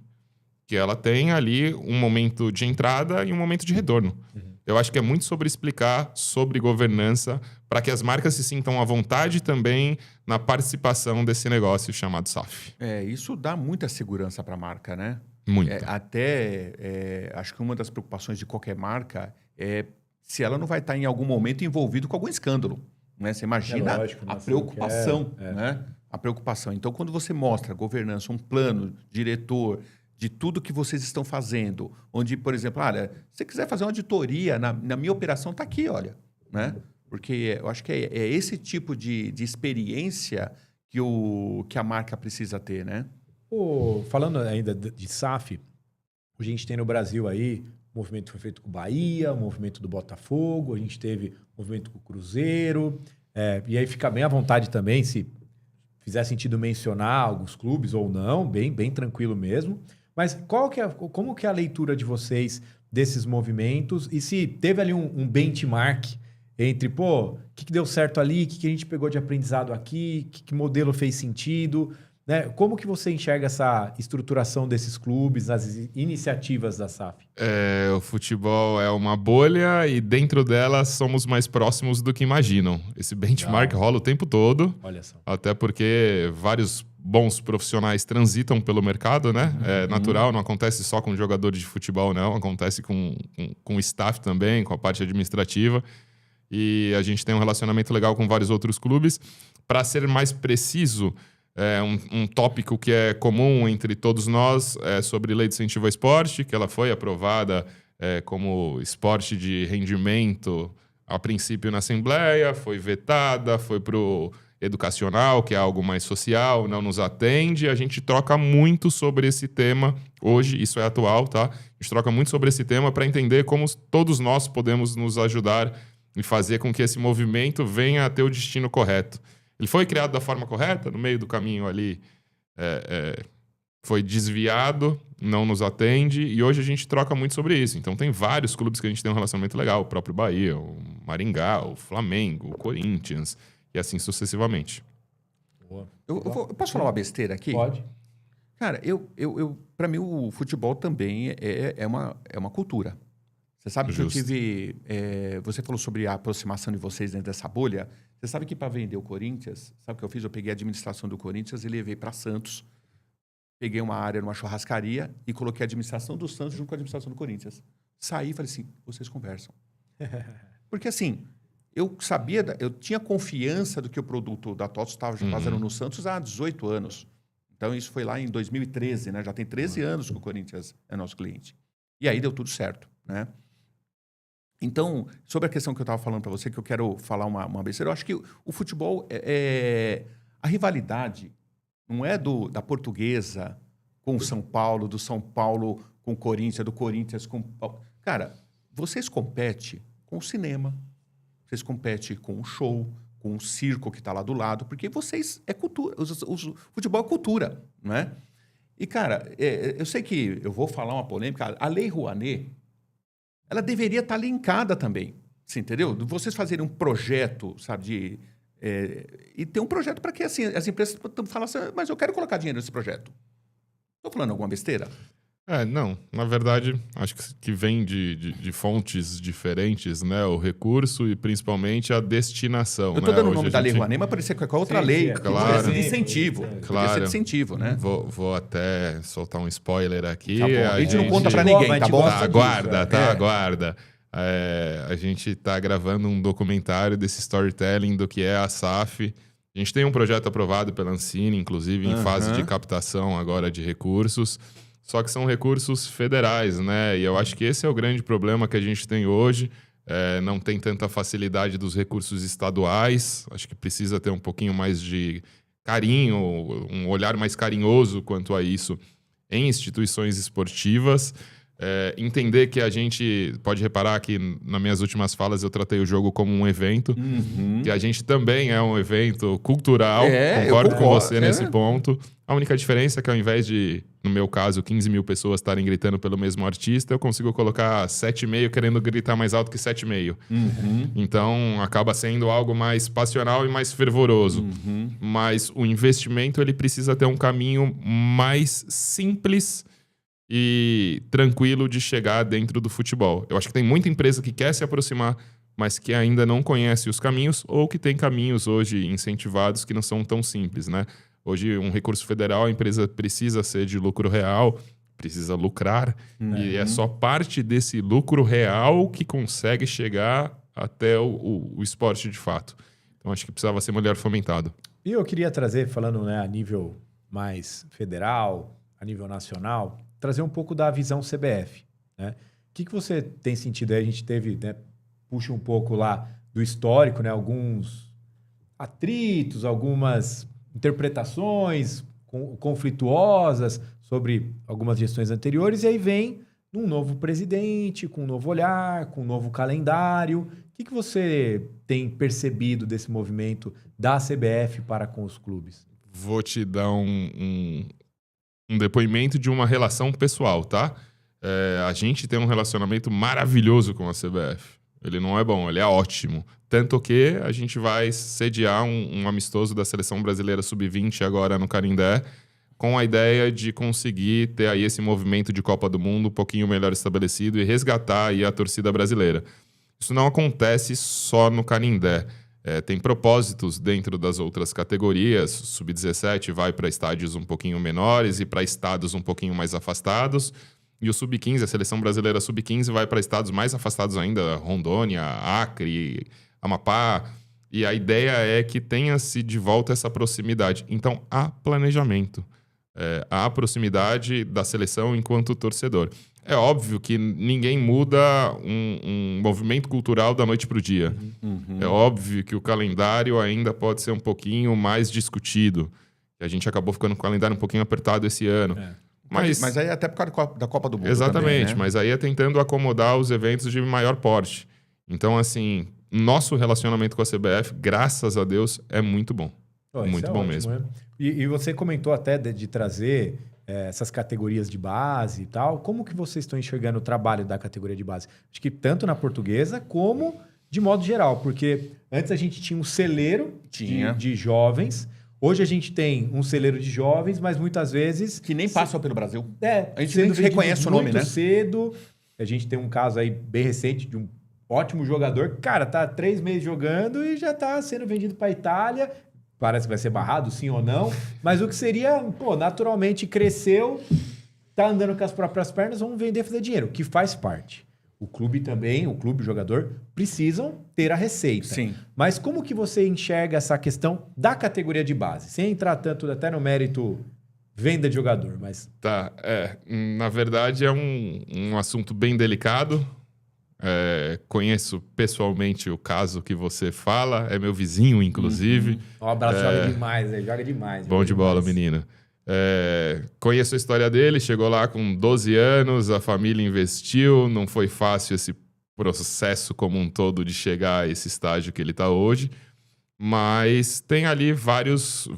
Que ela tem ali um momento de entrada e um momento de retorno. Eu acho que é muito sobre explicar sobre governança para que as marcas se sintam à vontade também na participação desse negócio chamado SAF. Isso dá muita segurança para a marca, né? Muito. Acho que uma das preocupações de qualquer marca é se ela não vai estar em algum momento envolvido com algum escândalo. Né? Você imagina lógico, a preocupação. Né? A preocupação. Então, quando você mostra governança, um plano, diretor, de tudo que vocês estão fazendo, onde, por exemplo, olha, se você quiser fazer uma auditoria na minha operação, está aqui, olha. Né? Porque eu acho que é esse tipo de experiência que a marca precisa ter, né? Falando ainda de SAF, a gente tem no Brasil aí, o movimento foi feito com o Bahia, o movimento do Botafogo, a gente teve o movimento com o Cruzeiro, e aí fica bem à vontade também, se fizer sentido mencionar alguns clubes ou não, bem tranquilo mesmo. Mas como que é a leitura de vocês desses movimentos e se teve ali um benchmark entre, o que deu certo ali, o que a gente pegou de aprendizado aqui, que modelo fez sentido... Né? Como que você enxerga essa estruturação desses clubes, as iniciativas da SAF? O futebol é uma bolha e dentro dela somos mais próximos do que imaginam. Esse benchmark rola o tempo todo. Olha só. Até porque vários bons profissionais transitam pelo mercado, né? É natural, não acontece só com jogadores de futebol, não. Acontece com o staff também, com a parte administrativa. E a gente tem um relacionamento legal com vários outros clubes. Para ser mais preciso... um tópico que é comum entre todos nós é sobre lei de incentivo ao esporte, que ela foi aprovada como esporte de rendimento a princípio na Assembleia, foi vetada, foi para o educacional, que é algo mais social, não nos atende. A gente troca muito sobre esse tema hoje, isso é atual, tá? A gente troca muito sobre esse tema para entender como todos nós podemos nos ajudar e fazer com que esse movimento venha a ter o destino correto. Ele foi criado da forma correta, no meio do caminho ali foi desviado, não nos atende, e hoje a gente troca muito sobre isso. Então tem vários clubes que a gente tem um relacionamento legal, o próprio Bahia, o Maringá, o Flamengo, o Corinthians, e assim sucessivamente. Boa. Eu posso falar uma besteira aqui? Pode. Cara, para mim o futebol também é uma cultura. Você sabe que eu tive... você falou sobre a aproximação de vocês dentro dessa bolha. Você sabe que para vender o Corinthians, sabe o que eu fiz? Eu peguei a administração do Corinthians e levei para Santos. Peguei uma área numa churrascaria e coloquei a administração do Santos junto com a administração do Corinthians. Saí e falei assim, vocês conversam. Porque assim, eu tinha confiança do que o produto da TOTS estava fazendo no Santos há 18 anos. Então isso foi lá em 2013, né? Já tem 13 anos que o Corinthians é nosso cliente. E aí deu tudo certo, né? Então, sobre a questão que eu estava falando para você, que eu quero falar uma besteira, eu acho que o futebol a rivalidade não é da Portuguesa com o São Paulo, do São Paulo com o Corinthians, do Corinthians com... Cara, vocês competem com o cinema, vocês competem com o show, com o circo que está lá do lado, porque vocês é cultura, o futebol é cultura, não é? E, cara, eu sei que eu vou falar uma polêmica, a Lei Rouanet, ela deveria estar linkada também, você entendeu? Vocês fazerem um projeto, sabe, e ter um projeto para que assim, as empresas falam assim, mas eu quero colocar dinheiro nesse projeto. Estou falando alguma besteira? Não. Na verdade, acho que vem de fontes diferentes, né? O recurso e principalmente a destinação. Eu estou né? dando o nome da Lei Rouanet, mas parecia que é outra lei. Claro. De incentivo. Claro. Podia ser de incentivo, né? Vou até soltar um spoiler aqui. Tá bom. A gente não conta para ninguém, tá bom? Aguarda. A gente está gravando um documentário desse storytelling do que é a SAF. A gente tem um projeto aprovado pela Ancine, inclusive em fase de captação agora de recursos, só que são recursos federais, né? E eu acho que esse é o grande problema que a gente tem hoje. Não tem tanta facilidade dos recursos estaduais. Acho que precisa ter um pouquinho mais de carinho, um olhar mais carinhoso quanto a isso em instituições esportivas. Entender que a gente pode reparar que nas minhas últimas falas eu tratei o jogo como um evento, que a gente também é um evento cultural. Concordo com você nesse ponto. A única diferença é que ao invés de, no meu caso, 15 mil pessoas estarem gritando pelo mesmo artista, eu consigo colocar 7,5 querendo gritar mais alto que 7,5. Então acaba sendo algo mais passional e mais fervoroso. Mas o investimento ele precisa ter um caminho mais simples e tranquilo de chegar dentro do futebol. Eu acho que tem muita empresa que quer se aproximar, mas que ainda não conhece os caminhos, ou que tem caminhos hoje incentivados que não são tão simples, né? Hoje, um recurso federal, a empresa precisa ser de lucro real, precisa lucrar, e é só parte desse lucro real que consegue chegar até o esporte de fato. Então, acho que precisava ser melhor fomentado. E eu queria trazer, falando, né, a nível mais federal, a nível nacional, trazer um pouco da visão CBF, né? O que você tem sentido aí? A gente teve, né, puxa um pouco lá do histórico, né, alguns atritos, algumas interpretações conflituosas sobre algumas gestões anteriores, e aí vem um novo presidente, com um novo olhar, com um novo calendário. O que você tem percebido desse movimento da CBF para com os clubes? Vou te dar um depoimento de uma relação pessoal, tá? A gente tem um relacionamento maravilhoso com a CBF. Ele não é bom, ele é ótimo. Tanto que a gente vai sediar um amistoso da Seleção Brasileira Sub-20 agora no Canindé, com a ideia de conseguir ter aí esse movimento de Copa do Mundo um pouquinho melhor estabelecido e resgatar aí a torcida brasileira. Isso não acontece só no Canindé. Tem propósitos dentro das outras categorias. Sub-17 vai para estádios um pouquinho menores e para estados um pouquinho mais afastados. E o Sub-15, a Seleção Brasileira Sub-15, vai para estados mais afastados ainda, Rondônia, Acre, Amapá. E a ideia é que tenha-se de volta essa proximidade. Então, há planejamento. Há proximidade da seleção enquanto torcedor. É óbvio que ninguém muda um movimento cultural da noite para o dia. É óbvio que o calendário ainda pode ser um pouquinho mais discutido. A gente acabou ficando com o calendário um pouquinho apertado esse ano. Mas aí até por causa da Copa do Mundo. Exatamente, também, né? Mas aí é tentando acomodar os eventos de maior porte. Então, assim, nosso relacionamento com a CBF, graças a Deus, é muito bom. Muito bom ótimo, mesmo. né? E você comentou até de trazer essas categorias de base e tal. Como que vocês estão enxergando o trabalho da categoria de base? Acho que tanto na Portuguesa como de modo geral. Porque antes a gente tinha um celeiro de jovens. Hoje a gente tem um celeiro de jovens, mas muitas vezes... Que nem passam pelo Brasil. A gente nem reconhece o nome, né? Muito cedo. A gente tem um caso aí bem recente de um ótimo jogador. Cara, tá 3 meses jogando e já tá sendo vendido para Itália. Parece que vai ser barrado, sim ou não. Mas o que seria, naturalmente cresceu, tá andando com as próprias pernas, vamos vender e fazer dinheiro, que faz parte. O clube também, o jogador, precisam ter a receita. Sim. Mas como que você enxerga essa questão da categoria de base? Sem entrar tanto até no mérito venda de jogador, mas... Na verdade é um assunto bem delicado. Conheço pessoalmente o caso que você fala, é meu vizinho, inclusive. Um abraço, joga demais. Bom de bola, menino. Conheço a história dele, chegou lá com 12 anos, a família investiu, não foi fácil esse processo como um todo de chegar a esse estágio que ele está hoje, mas tem ali vários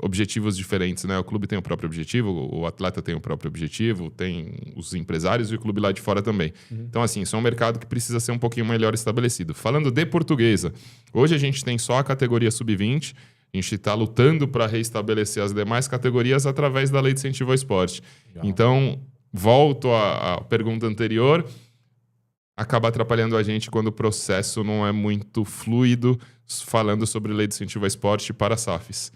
objetivos diferentes, né? O clube tem o próprio objetivo, o atleta tem o próprio objetivo, tem os empresários e o clube lá de fora também. Então, assim, isso é um mercado que precisa ser um pouquinho melhor estabelecido. Falando de Portuguesa, hoje a gente tem só a categoria Sub-20, a gente está lutando para reestabelecer as demais categorias através da Lei de Incentivo ao Esporte. Legal. Então, volto à pergunta anterior, acaba atrapalhando a gente quando o processo não é muito fluido, falando sobre Lei de Incentivo ao Esporte para SAFs.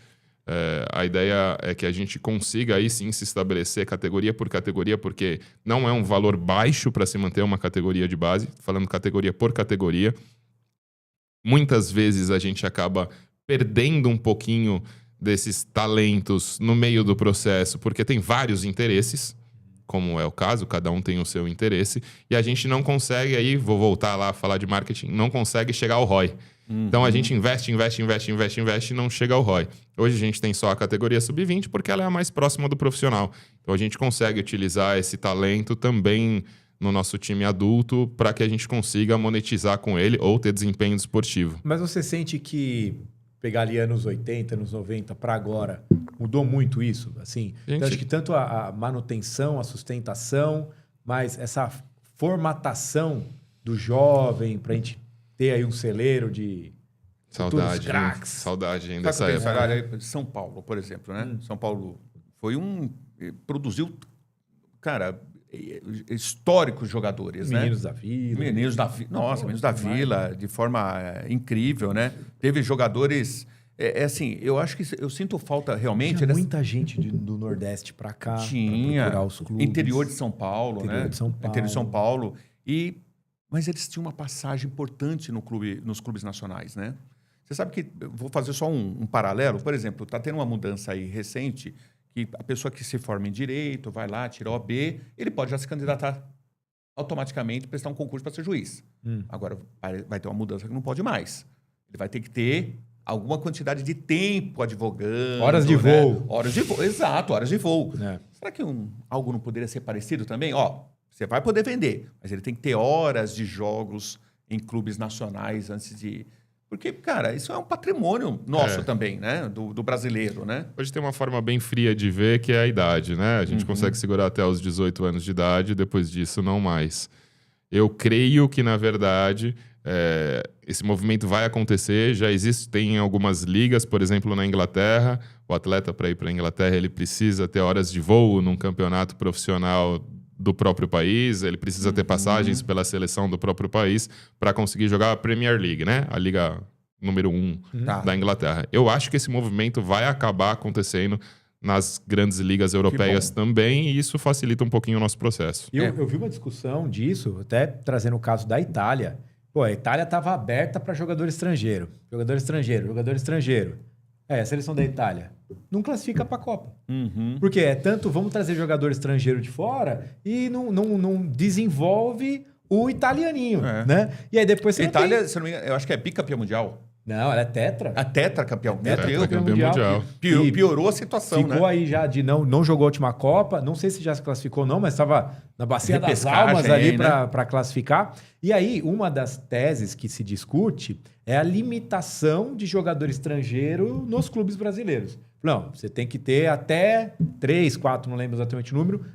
A ideia é que a gente consiga aí sim se estabelecer categoria por categoria, porque não é um valor baixo para se manter uma categoria de base, falando categoria por categoria. Muitas vezes a gente acaba perdendo um pouquinho desses talentos no meio do processo, porque tem vários interesses, como é o caso, cada um tem o seu interesse, e a gente não consegue, aí vou voltar lá a falar de marketing, não consegue chegar ao ROI. Então a gente investe e não chega ao ROI. Hoje a gente tem só a categoria sub-20 porque ela é a mais próxima do profissional. Então a gente consegue utilizar esse talento também no nosso time adulto para que a gente consiga monetizar com ele ou ter desempenho esportivo. Mas você sente que pegar ali anos 80, anos 90 para agora, mudou muito isso? Assim, Gente, eu acho que tanto a manutenção, a sustentação, mas essa formatação do jovem para a gente ter aí um celeiro de futuros craques. Saudade ainda Sabe dessa o que eu época. pensar? São Paulo, por exemplo, né? São Paulo foi produziu, cara, históricos jogadores, Meninos né? da Vila. Meninos da Vila. Nossa, Meninos da Vila, de forma incrível, né? Teve jogadores... assim, eu acho que eu sinto falta realmente... Tinha muita gente do Nordeste para cá, para procurar os clubes. Interior de São Paulo, Interior né? de São Paulo. Interior de São Paulo. Mas eles tinham uma passagem importante nos clubes nacionais, né? Você sabe que... Eu vou fazer só um paralelo. Por exemplo, está tendo uma mudança aí recente que a pessoa que se forma em Direito, vai lá, tira OAB, ele pode já se candidatar automaticamente, prestar um concurso para ser juiz. Agora, vai ter uma mudança que não pode mais. Ele vai ter que ter alguma quantidade de tempo advogando. Horas de voo. Horas de voo, exato, horas de voo. É. Será que algo não poderia ser parecido também? Você vai poder vender, mas ele tem que ter horas de jogos em clubes nacionais antes de... Porque, cara, isso é um patrimônio nosso também, né? Do brasileiro, né? Hoje tem uma forma bem fria de ver, que é a idade, né? A gente consegue segurar até os 18 anos de idade, depois disso não mais. Eu creio que, na verdade, esse movimento vai acontecer. Já existem algumas ligas, por exemplo, na Inglaterra. O atleta, para ir para a Inglaterra, ele precisa ter horas de voo num campeonato profissional do próprio país, ele precisa ter passagens pela seleção do próprio país para conseguir jogar a Premier League, né? A liga número 1 da Inglaterra. Eu acho que esse movimento vai acabar acontecendo nas grandes ligas europeias também, e isso facilita um pouquinho o nosso processo. Eu vi uma discussão disso, até trazendo o caso da Itália. Pô, a Itália estava aberta para jogador estrangeiro. Jogador estrangeiro. A seleção da Itália não classifica para a Copa. Porque vamos trazer jogador estrangeiro de fora e não desenvolve o italianinho, né? E aí depois você Itália, se não me engano, eu acho que é bicampeão mundial. Não, ela é tetra. A tetracampeão. Tetracampeão mundial. Piorou a situação, ficou aí já de não jogou a última Copa. Não sei se já se classificou ou não, mas estava na bacia das almas ali para classificar. E aí, uma das teses que se discute é a limitação de jogador estrangeiro nos clubes brasileiros. Não, você tem que ter até 3, 4, não lembro exatamente o número,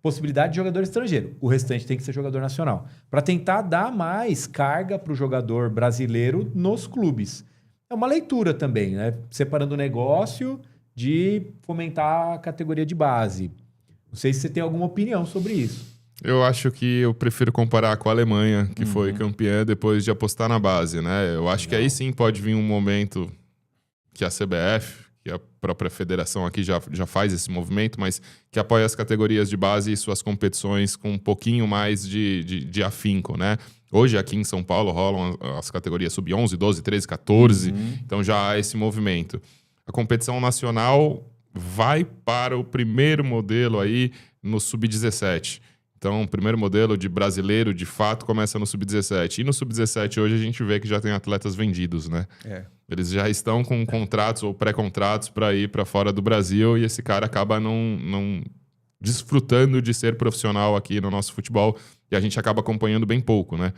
possibilidade de jogador estrangeiro. O restante tem que ser jogador nacional. Para tentar dar mais carga para o jogador brasileiro nos clubes. É uma leitura também, né? Separando o negócio de fomentar a categoria de base. Não sei se você tem alguma opinião sobre isso. Eu acho que eu prefiro comparar com a Alemanha, que foi campeã depois de apostar na base, né? Eu acho que aí sim pode vir um momento que a CBF, que a própria federação aqui já faz esse movimento, mas que apoia as categorias de base e suas competições com um pouquinho mais de afinco, né? Hoje aqui em São Paulo rolam as categorias sub-11, 12, 13, 14, então já há esse movimento. A competição nacional vai para o primeiro modelo aí no sub-17. Então, o primeiro modelo de brasileiro, de fato, começa no sub-17. E no sub-17 hoje a gente vê que já tem atletas vendidos, né? Eles já estão com contratos ou pré-contratos para ir para fora do Brasil, e esse cara acaba não desfrutando de ser profissional aqui no nosso futebol, e a gente acaba acompanhando bem pouco, né?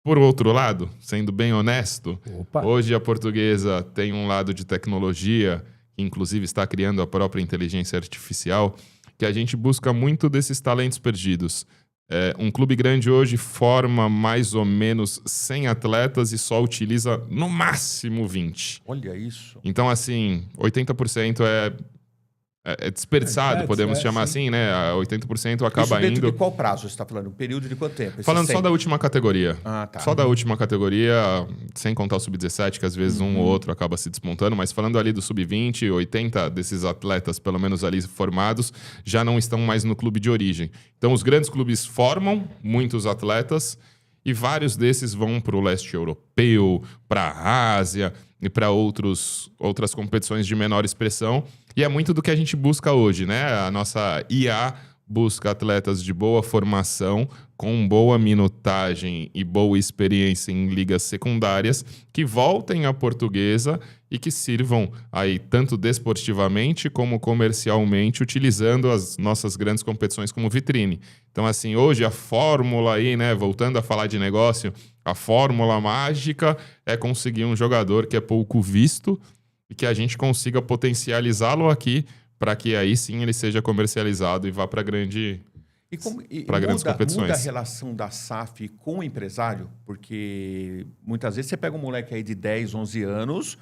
Por outro lado, sendo bem honesto, hoje a Portuguesa tem um lado de tecnologia, que inclusive está criando a própria inteligência artificial, que a gente busca muito desses talentos perdidos. Um clube grande hoje forma mais ou menos 100 atletas e só utiliza no máximo 20. Olha isso. Então, assim, 80% é é desperdiçado, podemos chamar assim, né? 80% acaba Isso dentro indo... de qual prazo você está falando? Um período de quanto tempo? Esse Falando só 100? da última categoria. Ah, tá. Só da última categoria, sem contar o sub-17, que às vezes um ou outro acaba se despontando, mas falando ali do sub-20, 80 desses atletas, pelo menos ali formados, já não estão mais no clube de origem. Então, os grandes clubes formam muitos atletas e vários desses vão para o leste europeu, para a Ásia e para outras competições de menor expressão. E é muito do que a gente busca hoje, né? A nossa IA busca atletas de boa formação, com boa minutagem e boa experiência em ligas secundárias, que voltem à Portuguesa e que sirvam aí tanto desportivamente como comercialmente, utilizando as nossas grandes competições como vitrine. Então, assim, hoje a fórmula aí, né, voltando a falar de negócio, a fórmula mágica é conseguir um jogador que é pouco visto e que a gente consiga potencializá-lo aqui para que aí sim ele seja comercializado e vá para grandes competições. Muda a relação da SAF com o empresário? Porque muitas vezes você pega um moleque aí de 10, 11 anos,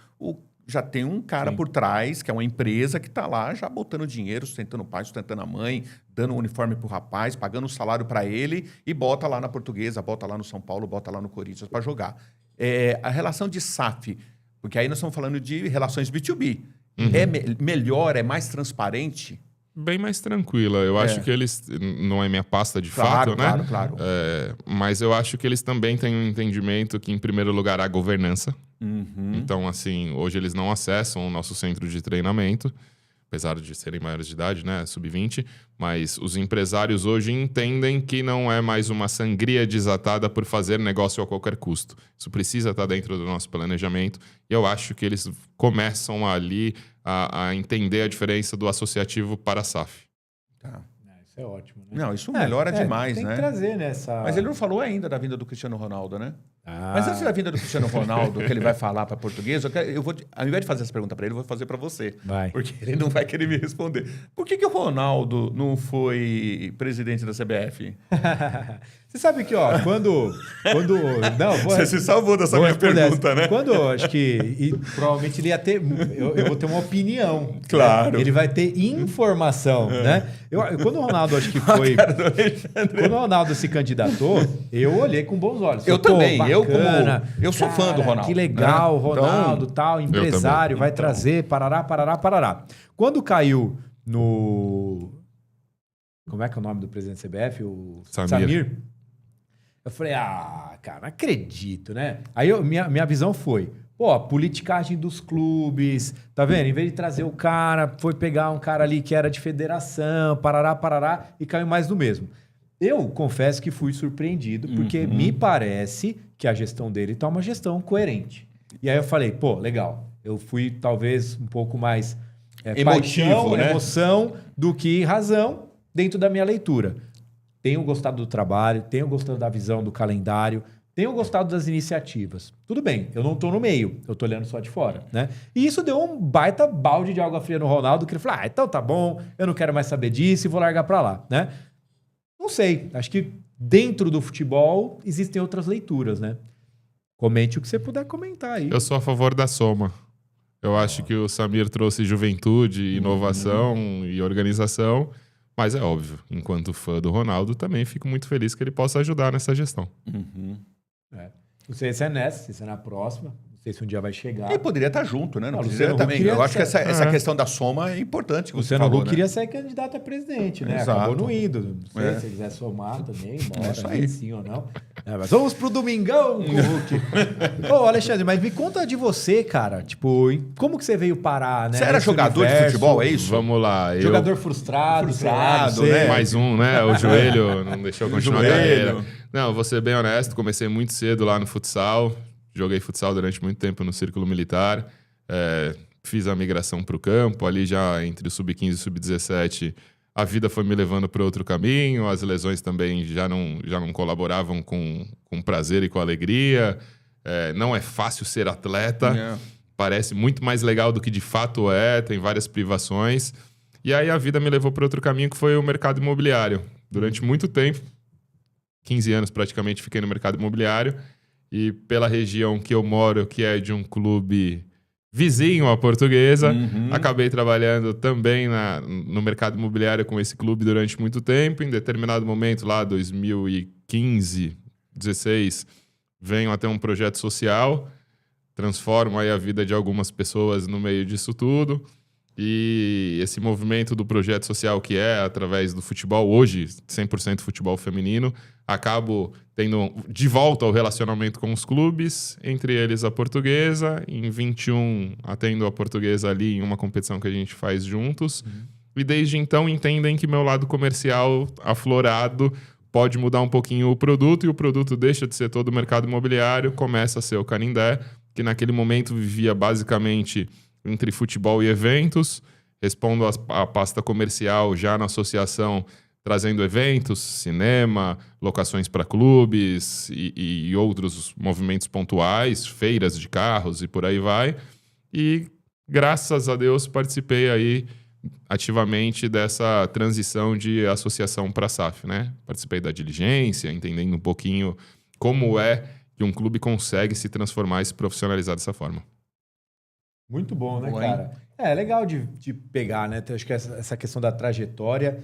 já tem um cara por trás, que é uma empresa que está lá já botando dinheiro, sustentando o pai, sustentando a mãe, dando um uniforme para o rapaz, pagando um salário para ele e bota lá na Portuguesa, bota lá no São Paulo, bota lá no Corinthians para jogar. A relação de SAF, porque aí nós estamos falando de relações B2B. É melhor, é mais transparente? Bem mais tranquila. Eu acho que eles... Não é minha pasta de fato, né? Claro. Mas eu acho que eles também têm um entendimento que, em primeiro lugar, há governança. Então, assim, hoje eles não acessam o nosso centro de treinamento, apesar de serem maiores de idade, né? Sub-20. Mas os empresários hoje entendem que não é mais uma sangria desatada por fazer negócio a qualquer custo. Isso precisa estar dentro do nosso planejamento. E eu acho que eles começam ali a entender a diferença do associativo para a SAF. Tá. Isso é ótimo, né? Não, isso melhora demais, tem né? que trazer nessa... Mas ele não falou ainda da vinda do Cristiano Ronaldo, né? Ah. Mas antes da vinda do Cristiano Ronaldo, que ele vai falar para português, eu vou, ao invés de fazer essa pergunta para ele, eu vou fazer para você. Vai. Porque ele não vai querer me responder. Por que o Ronaldo não foi presidente da CBF? Você sabe que, ó, quando não, Você se salvou dessa minha pergunta, né? Quando, acho que provavelmente ele ia ter... Eu vou ter uma opinião. Claro. Né? Ele vai ter informação, né? Quando o Ronaldo, acho que foi... Quando o Ronaldo se candidatou, eu olhei com bons olhos. Eu também. Bacana, Eu sou fã do Ronaldo. Que legal, né? Ronaldo, Então, tal, empresário, vai Então. trazer, parará. Quando caiu no... Como é que é o nome do presidente da CBF? O Samir. Eu falei, cara, não acredito, né? Aí minha visão foi, a politicagem dos clubes, tá vendo? Em vez de trazer o cara, foi pegar um cara ali que era de federação, parará, e caiu mais do mesmo. Eu confesso que fui surpreendido, porque me parece que a gestão dele tá uma gestão coerente. E aí eu falei, legal. Eu fui talvez um pouco mais emotivo, né? Emoção do que razão dentro da minha leitura. Tenho gostado do trabalho, tenho gostado da visão do calendário, tenho gostado das iniciativas. Tudo bem, eu não estou no meio, eu estou olhando só de fora, né? E isso deu um baita balde de água fria no Ronaldo, que ele falou, então tá bom, eu não quero mais saber disso e vou largar para lá, né? Não sei, acho que dentro do futebol existem outras leituras, né? Comente o que você puder comentar aí. Eu sou a favor da soma. Eu acho que o Samir trouxe juventude, inovação e organização. Mas é óbvio, enquanto fã do Ronaldo, também fico muito feliz que ele possa ajudar nessa gestão. Não sei se é nessa, se é na próxima. Não sei se um dia vai chegar. Ele poderia estar junto, né? Não Luciano precisa Huck também. Eu acho que queria essa questão da soma é importante. O Luciano Huck queria ser candidato a presidente, né? Exato. Acabou não indo. Não sei se ele quiser somar também, bora, isso aí. sim ou não. Mas vamos pro domingão com o Huck. Ô, Alexandre, mas me conta de você, cara. Tipo, como que você veio parar, né? Você era nesse jogador de universo? futebol, é isso? Vamos lá. Jogador frustrado, sei lá, não sei. né? Mais um, né? O joelho não deixou eu continuar a joelho. carreira. Não, vou ser bem honesto. Comecei muito cedo lá no futsal. Joguei futsal durante muito tempo no Círculo Militar. Fiz a migração para o campo. Ali já entre o Sub-15 e o Sub-17, a vida foi me levando para outro caminho. As lesões também já não colaboravam com prazer e com alegria. Não é fácil ser atleta. Parece muito mais legal do que de fato é. Tem várias privações. E aí a vida me levou para outro caminho, que foi o mercado imobiliário. Durante muito tempo, 15 anos praticamente, fiquei no mercado imobiliário. E pela região que eu moro, que é de um clube vizinho à Portuguesa. Uhum. Acabei trabalhando também no mercado imobiliário com esse clube durante muito tempo. Em determinado momento, lá 2015, 16, venho até um projeto social, transformo aí a vida de algumas pessoas no meio disso tudo. E esse movimento do projeto social, que é através do futebol, hoje 100% futebol feminino, acabo tendo de volta o relacionamento com os clubes, entre eles a Portuguesa. Em 21, atendo a Portuguesa ali em uma competição que a gente faz juntos. E desde então entendem que meu lado comercial aflorado pode mudar um pouquinho o produto, e o produto deixa de ser todo o mercado imobiliário, começa a ser o Canindé, que naquele momento vivia basicamente entre futebol e eventos. Respondo à pasta comercial já na associação, trazendo eventos, cinema, locações para clubes e outros movimentos pontuais, feiras de carros e por aí vai. E, graças a Deus, participei aí ativamente dessa transição de associação para a SAF, né? Participei da diligência, entendendo um pouquinho como é que um clube consegue se transformar e se profissionalizar dessa forma. Muito bom, né, Boa, cara? É legal de pegar, né? Acho que essa questão da trajetória,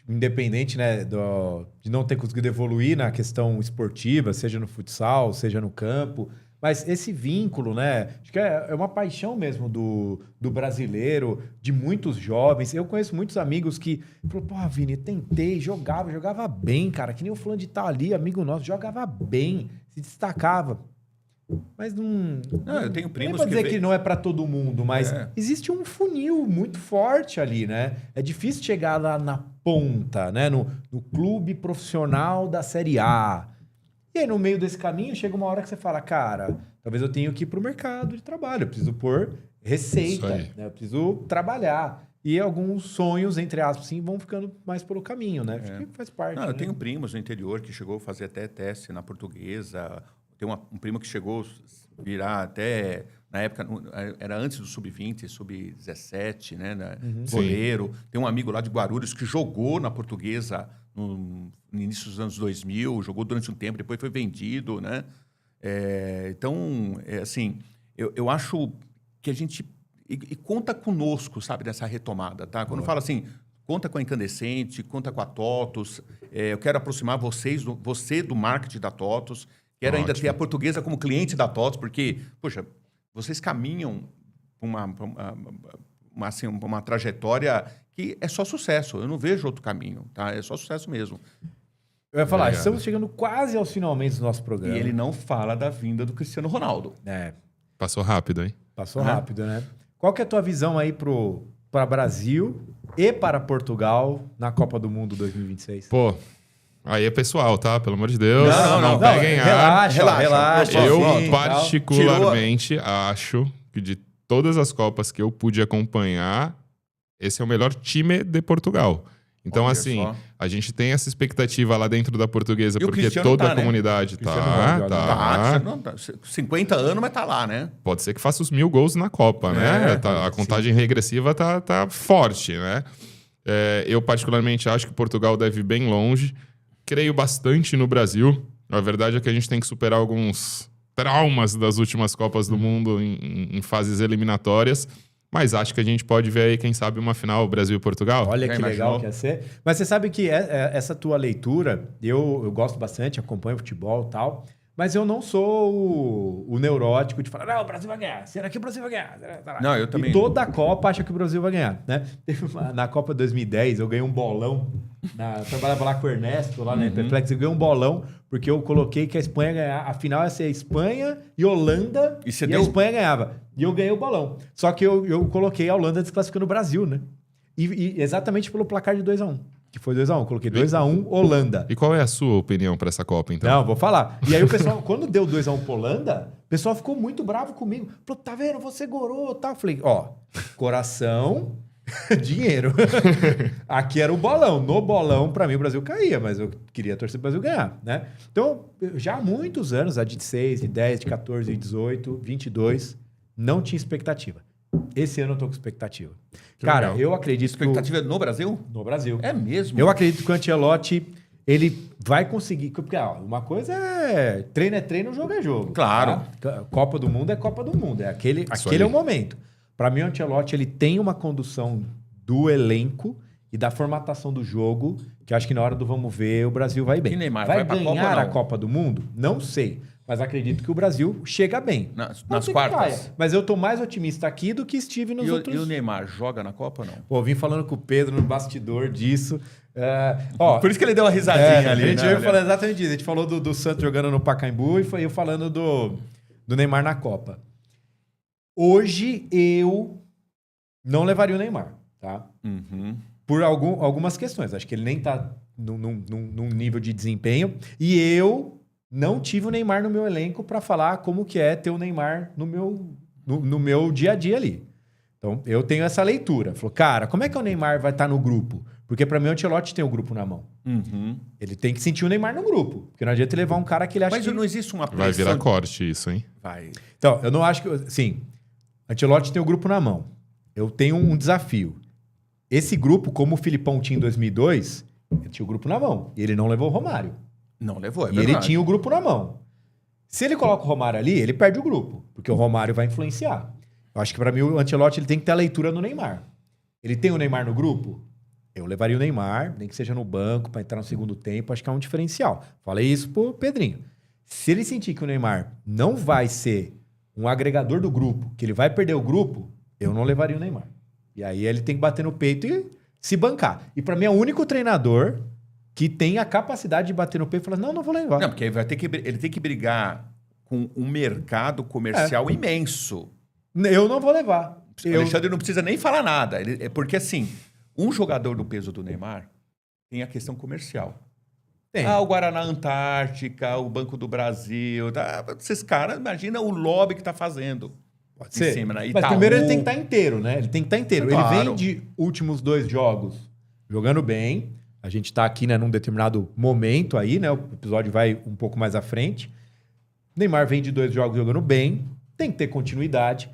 independente, né, de não ter conseguido evoluir na questão esportiva, seja no futsal, seja no campo, mas esse vínculo, né? Acho que é uma paixão mesmo do brasileiro, de muitos jovens. Eu conheço muitos amigos que falaram, pô, Vini, tentei, jogava bem, cara, que nem o fulano de tal ali, amigo nosso, jogava bem, se destacava. Mas não eu tenho primos pra dizer que que não é para todo mundo, mas existe um funil muito forte ali, né? É difícil chegar lá na ponta, né? No clube profissional da Série A. E aí, no meio desse caminho, chega uma hora que você fala, cara, talvez eu tenha que ir pro mercado de trabalho, eu preciso pôr receita, né? Eu preciso trabalhar. E alguns sonhos, entre aspas, assim, vão ficando mais pelo caminho, né? Acho que faz parte. Eu tenho primos no interior que chegou a fazer até teste na Portuguesa. Tem um primo que chegou a virar até... Na época, era antes do Sub-20, Sub-17, né? Goleiro. Tem um amigo lá de Guarulhos que jogou na Portuguesa no início dos anos 2000, jogou durante um tempo, depois foi vendido, né? Então, assim, eu acho que a gente... E conta conosco, sabe, nessa retomada, tá? Quando fala assim, conta com a Incandescente, conta com a TOTUS, eu quero aproximar você do marketing da TOTUS. Quero ainda ter a Portuguesa como cliente da TOTUS, porque, poxa, vocês caminham uma trajetória que é só sucesso. Eu não vejo outro caminho, tá? É só sucesso mesmo. Eu ia falar, estamos chegando quase aos finalmente do nosso programa. E ele não fala da vinda do Cristiano Ronaldo. Passou rápido, hein? Passou rápido, né? Qual que é a tua visão aí para Brasil e para Portugal na Copa do Mundo 2026? Pô... Aí é pessoal, tá? Pelo amor de Deus. Não, peguem ar. Relaxa. Eu, particularmente, acho que de todas as Copas que eu pude acompanhar, esse é o melhor time de Portugal. Então, Olha assim, só. a gente tem essa expectativa lá dentro da Portuguesa, E o porque Cristiano toda tá, a né? comunidade tá. 50 anos, mas tá lá, né? Pode ser que faça os 1000 gols na Copa, né? A contagem regressiva tá forte, né? Eu, particularmente, acho que Portugal deve ir bem longe. Creio bastante no Brasil. A verdade é que a gente tem que superar alguns traumas das últimas Copas do Mundo em fases eliminatórias. Mas acho que a gente pode ver aí, quem sabe, uma final Brasil e Portugal. Olha que legal que ia ser. Mas você sabe que essa tua leitura, eu gosto bastante, acompanho futebol e tal, mas eu não sou o neurótico de falar, não, o Brasil vai ganhar. Será que o Brasil vai ganhar? Não, eu também. E toda a Copa acha que o Brasil vai ganhar, né? Na Copa 2010, eu ganhei um bolão. Eu trabalhava lá com o Ernesto, lá na Hiperflex, eu ganhei um bolão, porque eu coloquei que a Espanha ia ganhar. A final ia ser Espanha e Holanda, e a Espanha ganhava. E eu ganhei o bolão. Só que eu coloquei a Holanda desclassificando o Brasil, né? E exatamente pelo placar de 2-1. Que foi 2-1. Coloquei 2-1 Holanda. E qual é a sua opinião para essa Copa, então? Não, vou falar. E aí o pessoal, quando deu 2-1 pra Holanda, o pessoal ficou muito bravo comigo. Falou, tá vendo? Você gorou e tal. Eu falei, coração, dinheiro. Aqui era o bolão. No bolão, pra mim, o Brasil caía, mas eu queria torcer pro Brasil ganhar, né? Então, já há muitos anos, a de 6, de 10, de 14, de 18, 22, não tinha expectativa. Esse ano eu tô com expectativa. Cara, eu acredito que... Expectativa no Brasil? No Brasil. É mesmo? Eu acredito que o Ancelotti, ele vai conseguir... Porque uma coisa treino, jogo é jogo. Claro. Tá? Copa do Mundo é Copa do Mundo. Aquele é o momento. Para mim, o Ancelotti ele tem uma condução do elenco e da formatação do jogo que eu acho que na hora do vamos ver o Brasil vai bem. E Neymar vai vai pra ganhar Copa ou não? a Copa do Mundo? Não sei. Mas acredito que o Brasil chega bem. Nas Pode ser que quartas? caia, mas eu tô mais otimista aqui do que estive nos outros. E o Neymar joga na Copa ou não? Pô, vim falando com o Pedro no bastidor disso. Ó, Por isso que ele deu uma risadinha ali. a gente né? veio falando exatamente disso. A gente falou do Santos jogando no Pacaembu e foi eu falando do Neymar na Copa. Hoje eu não levaria o Neymar, tá? Uhum. Por algumas questões. Acho que ele nem tá num nível de desempenho. E eu não tive o Neymar no meu elenco para falar como que é ter o Neymar no meu dia a dia ali. Então, eu tenho essa leitura. Falou, cara, como é que o Neymar vai estar no grupo? Porque para mim o Ancelotti tem o grupo na mão. Uhum. Ele tem que sentir o Neymar no grupo. Porque não adianta ele levar um cara que ele acha Mas que... não existe uma pressão... Vai virar corte isso, hein? Vai. Então, eu não acho que... Sim, Ancelotti tem o grupo na mão. Eu tenho um desafio. Esse grupo, como o Filipão tinha em 2002, ele tinha o grupo na mão. E ele não levou o Romário. Não levou, é E verdade. ele tinha o grupo na mão. Se ele coloca o Romário ali, ele perde o grupo. Porque o Romário vai influenciar. Eu acho que para mim o Ancelotti ele tem que ter a leitura no Neymar. Ele tem o Neymar no grupo? Eu levaria o Neymar, nem que seja no banco, para entrar no segundo tempo. Acho que é um diferencial. Falei isso pro Pedrinho. Se ele sentir que o Neymar não vai ser um agregador do grupo, que ele vai perder o grupo, eu não levaria o Neymar. E aí ele tem que bater no peito e se bancar. E para mim é o único treinador que tem a capacidade de bater no peito e falar, não vou levar. Não, porque ele tem que brigar com um mercado comercial imenso. Eu não vou levar. O Alexandre não precisa nem falar nada. Porque, assim, um jogador do peso do Neymar tem a questão comercial. Tem. O Guaraná Antártica, o Banco do Brasil. Esses caras, imagina o lobby que tá fazendo. Pode em ser. cima, né? Mas Itaú. primeiro ele tem que estar inteiro, né? Ele tem que estar inteiro. Claro. Ele vem de últimos 2 jogos jogando bem. A gente tá aqui, né, num determinado momento aí, né? O episódio vai um pouco mais à frente. Neymar vem de 2 jogos jogando bem. Tem que ter continuidade.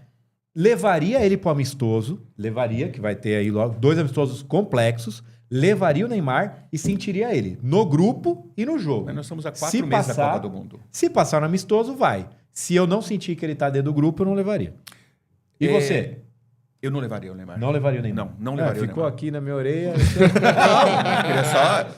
Levaria ele pro amistoso. Levaria, que vai ter aí logo 2 amistosos complexos. Levaria o Neymar e sentiria ele no grupo e no jogo. Mas nós estamos há Se 4 meses da passar- Copa do Mundo. Se passar no amistoso, vai. Se eu não sentir que ele tá dentro do grupo, eu não levaria. E É, você? Eu não levaria o Neymar. Não levaria o Neymar? Não levaria o Ficou Neymar. aqui na minha orelha.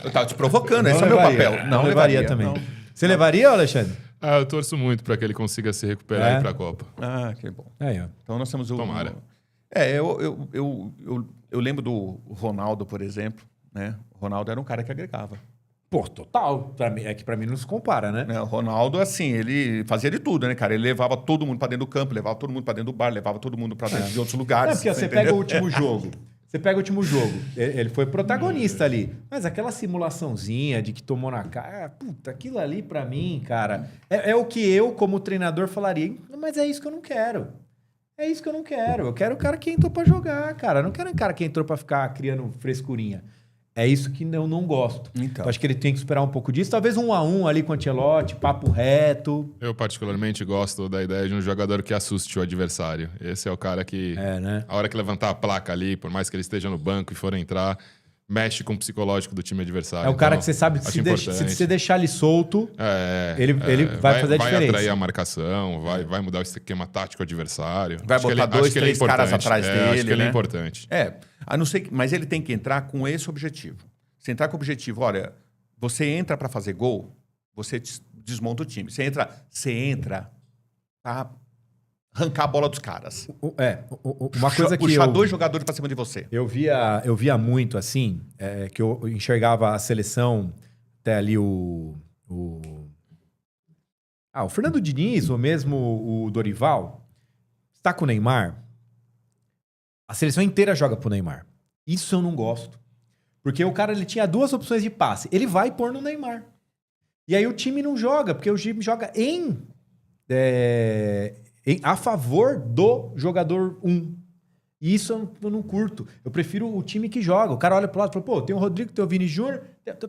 Eu tava te provocando, Não esse é o meu levaria. papel. Não levaria também. não. Você levaria, Alexandre? Ah, eu torço muito para que ele consiga se recuperar e ir para a Copa. Ah, que bom. Aí, ó. Então nós temos o... Tomara. Eu lembro do Ronaldo, por exemplo, né? O Ronaldo era um cara que agregava. Pô, total. É que pra mim não se compara, né? Né? O Ronaldo, assim, ele fazia de tudo, né, cara? Ele levava todo mundo pra dentro do campo, levava todo mundo pra dentro do bar, levava todo mundo pra dentro de outros É lugares. porque você pega o último jogo. Você pega o último jogo. Ele foi protagonista ali. Mas aquela simulaçãozinha de que tomou na cara... Puta, aquilo ali pra mim, cara... É o que eu, como treinador, falaria. Mas é isso que eu não quero. É isso que eu não quero. Eu quero o cara que entrou pra jogar, cara. Eu não quero um cara que entrou pra ficar criando frescurinha. É isso que eu não gosto. Então. Acho que ele tem que esperar um pouco disso. Talvez 1-1 ali com o Ancelotti, papo reto. Eu particularmente gosto da ideia de um jogador que assuste o adversário. Esse é o cara que, né? a hora que levantar a placa ali, por mais que ele esteja no banco e for entrar, mexe com o psicológico do time adversário. É o cara Então, que você sabe que acho se importante. você deixar ele solto, ele vai fazer a Vai diferença. atrair a marcação, vai mudar o esquema tático adversário. Vai Acho que botar dois, acho que ele é 3 caras importante. atrás dele, Acho que ele né? é importante. A não ser que, mas ele tem que entrar com esse objetivo. Se entrar com o objetivo, olha, você entra pra fazer gol, você desmonta o time. Você entra pra arrancar a bola dos caras. Uma coisa que Puxar 2 jogadores pra cima de você. eu via muito assim, que eu enxergava a seleção, até ali o Fernando Diniz, ou mesmo o Dorival, está com o Neymar, a seleção inteira joga pro Neymar. Isso eu não gosto. Porque o cara ele tinha 2 opções de passe. Ele vai pôr no Neymar. E aí o time não joga, porque o time joga a favor do jogador 1. E isso eu não curto. Eu prefiro o time que joga. O cara olha pro lado e fala, pô, tem o Rodrigo, tem o Vini Júnior,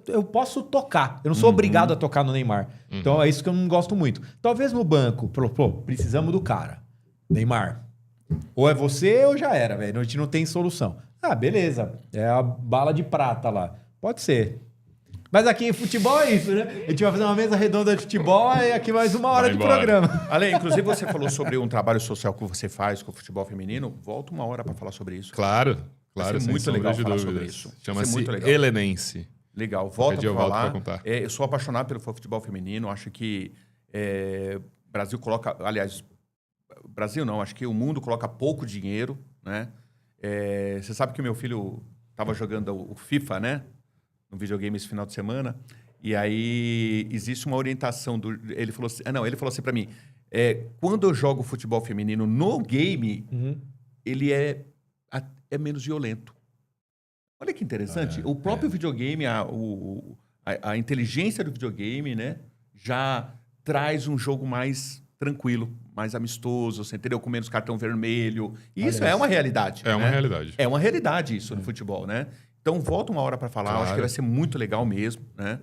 eu posso tocar. Eu não sou obrigado a tocar no Neymar. Então é isso que eu não gosto muito. Talvez no banco, pô, precisamos do cara. Neymar. Ou é você ou já era, velho. A gente não tem solução. Ah, beleza. É a bala de prata lá. Pode ser. Mas aqui em futebol é isso, né? A gente vai fazer uma mesa redonda de futebol e aqui mais uma hora Vai de embora. programa. Ale, inclusive você falou sobre um trabalho social que você faz com o futebol feminino. Volta uma hora para falar sobre isso. Claro, claro, ser sem muito sombra legal de falar sobre dúvidas. isso. Vai ser Chama-se muito legal. Helenense. Legal, volta dia para eu volto falar. pra contar. Eu sou apaixonado pelo futebol feminino. Acho que o Brasil coloca... Aliás, Brasil não, acho que o mundo coloca pouco dinheiro, né? Você sabe que o meu filho estava jogando o FIFA, né? No videogame esse final de semana. E aí existe uma orientação do... Ele falou assim para mim, quando eu jogo futebol feminino no game, ele é menos violento. Olha que interessante. O próprio videogame, a inteligência do videogame, né? Já traz um jogo mais tranquilo, mais amistoso, você entendeu? Com menos cartão vermelho. E isso é uma realidade. É uma né? realidade. É uma realidade isso no futebol, né? Então, volta uma hora para falar. Claro. Acho que vai ser muito legal mesmo, né?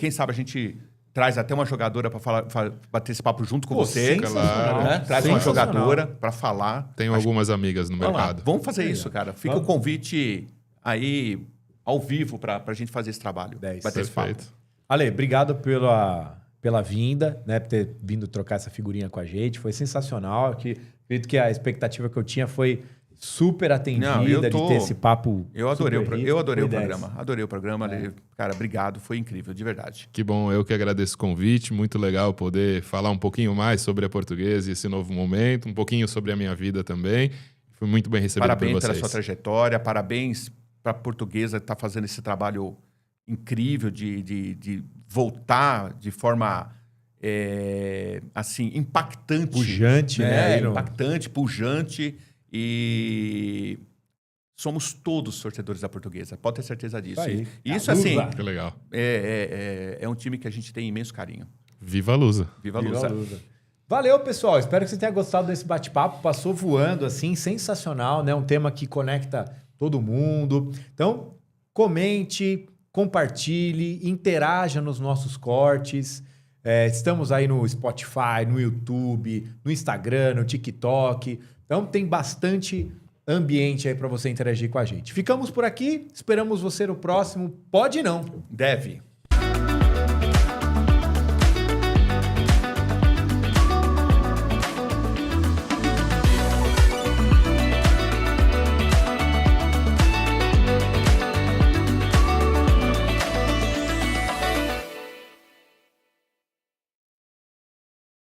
Quem sabe a gente traz até uma jogadora para bater esse papo junto com você. sensacional. Né? Traz uma Sensacional. jogadora para falar. Tenho algumas amigas no Vamos lá, mercado. vamos fazer isso, cara. Fica Vamos. o convite aí ao vivo para a gente fazer esse trabalho. 10. Bater esse papo. Perfeito. Ale, obrigado pela vinda, né? Por ter vindo trocar essa figurinha com a gente. Foi sensacional. Acredito que a expectativa que eu tinha foi super atendida Não, eu de ter esse papo. Eu adorei, super rico. eu adorei o Foi 10. programa. Adorei o programa. Cara, obrigado. Foi incrível, de verdade. Que bom, eu que agradeço o convite. Muito legal poder falar um pouquinho mais sobre a Portuguesa e esse novo momento, um pouquinho sobre a minha vida também. Fui muito bem recebido Parabéns por pela vocês. sua trajetória. Parabéns para a Portuguesa que está fazendo esse trabalho incrível de voltar de forma assim impactante. Pujante, né? Aí no- Impactante, pujante. E somos todos torcedores da Portuguesa. Pode ter certeza disso. Isso aí. E isso, A assim, Lusa. Que legal. é um time que a gente tem imenso carinho. Viva a Lusa. Viva a Viva a Lusa. Lusa. Valeu, pessoal. Espero que você tenha gostado desse bate-papo. Passou voando, assim, sensacional, né? Um tema que conecta todo mundo. Então, comente, compartilhe, interaja nos nossos cortes. Estamos aí no Spotify, no YouTube, no Instagram, no TikTok. Então, tem bastante ambiente aí para você interagir com a gente. Ficamos por aqui. Esperamos você no próximo. Pode não. Deve.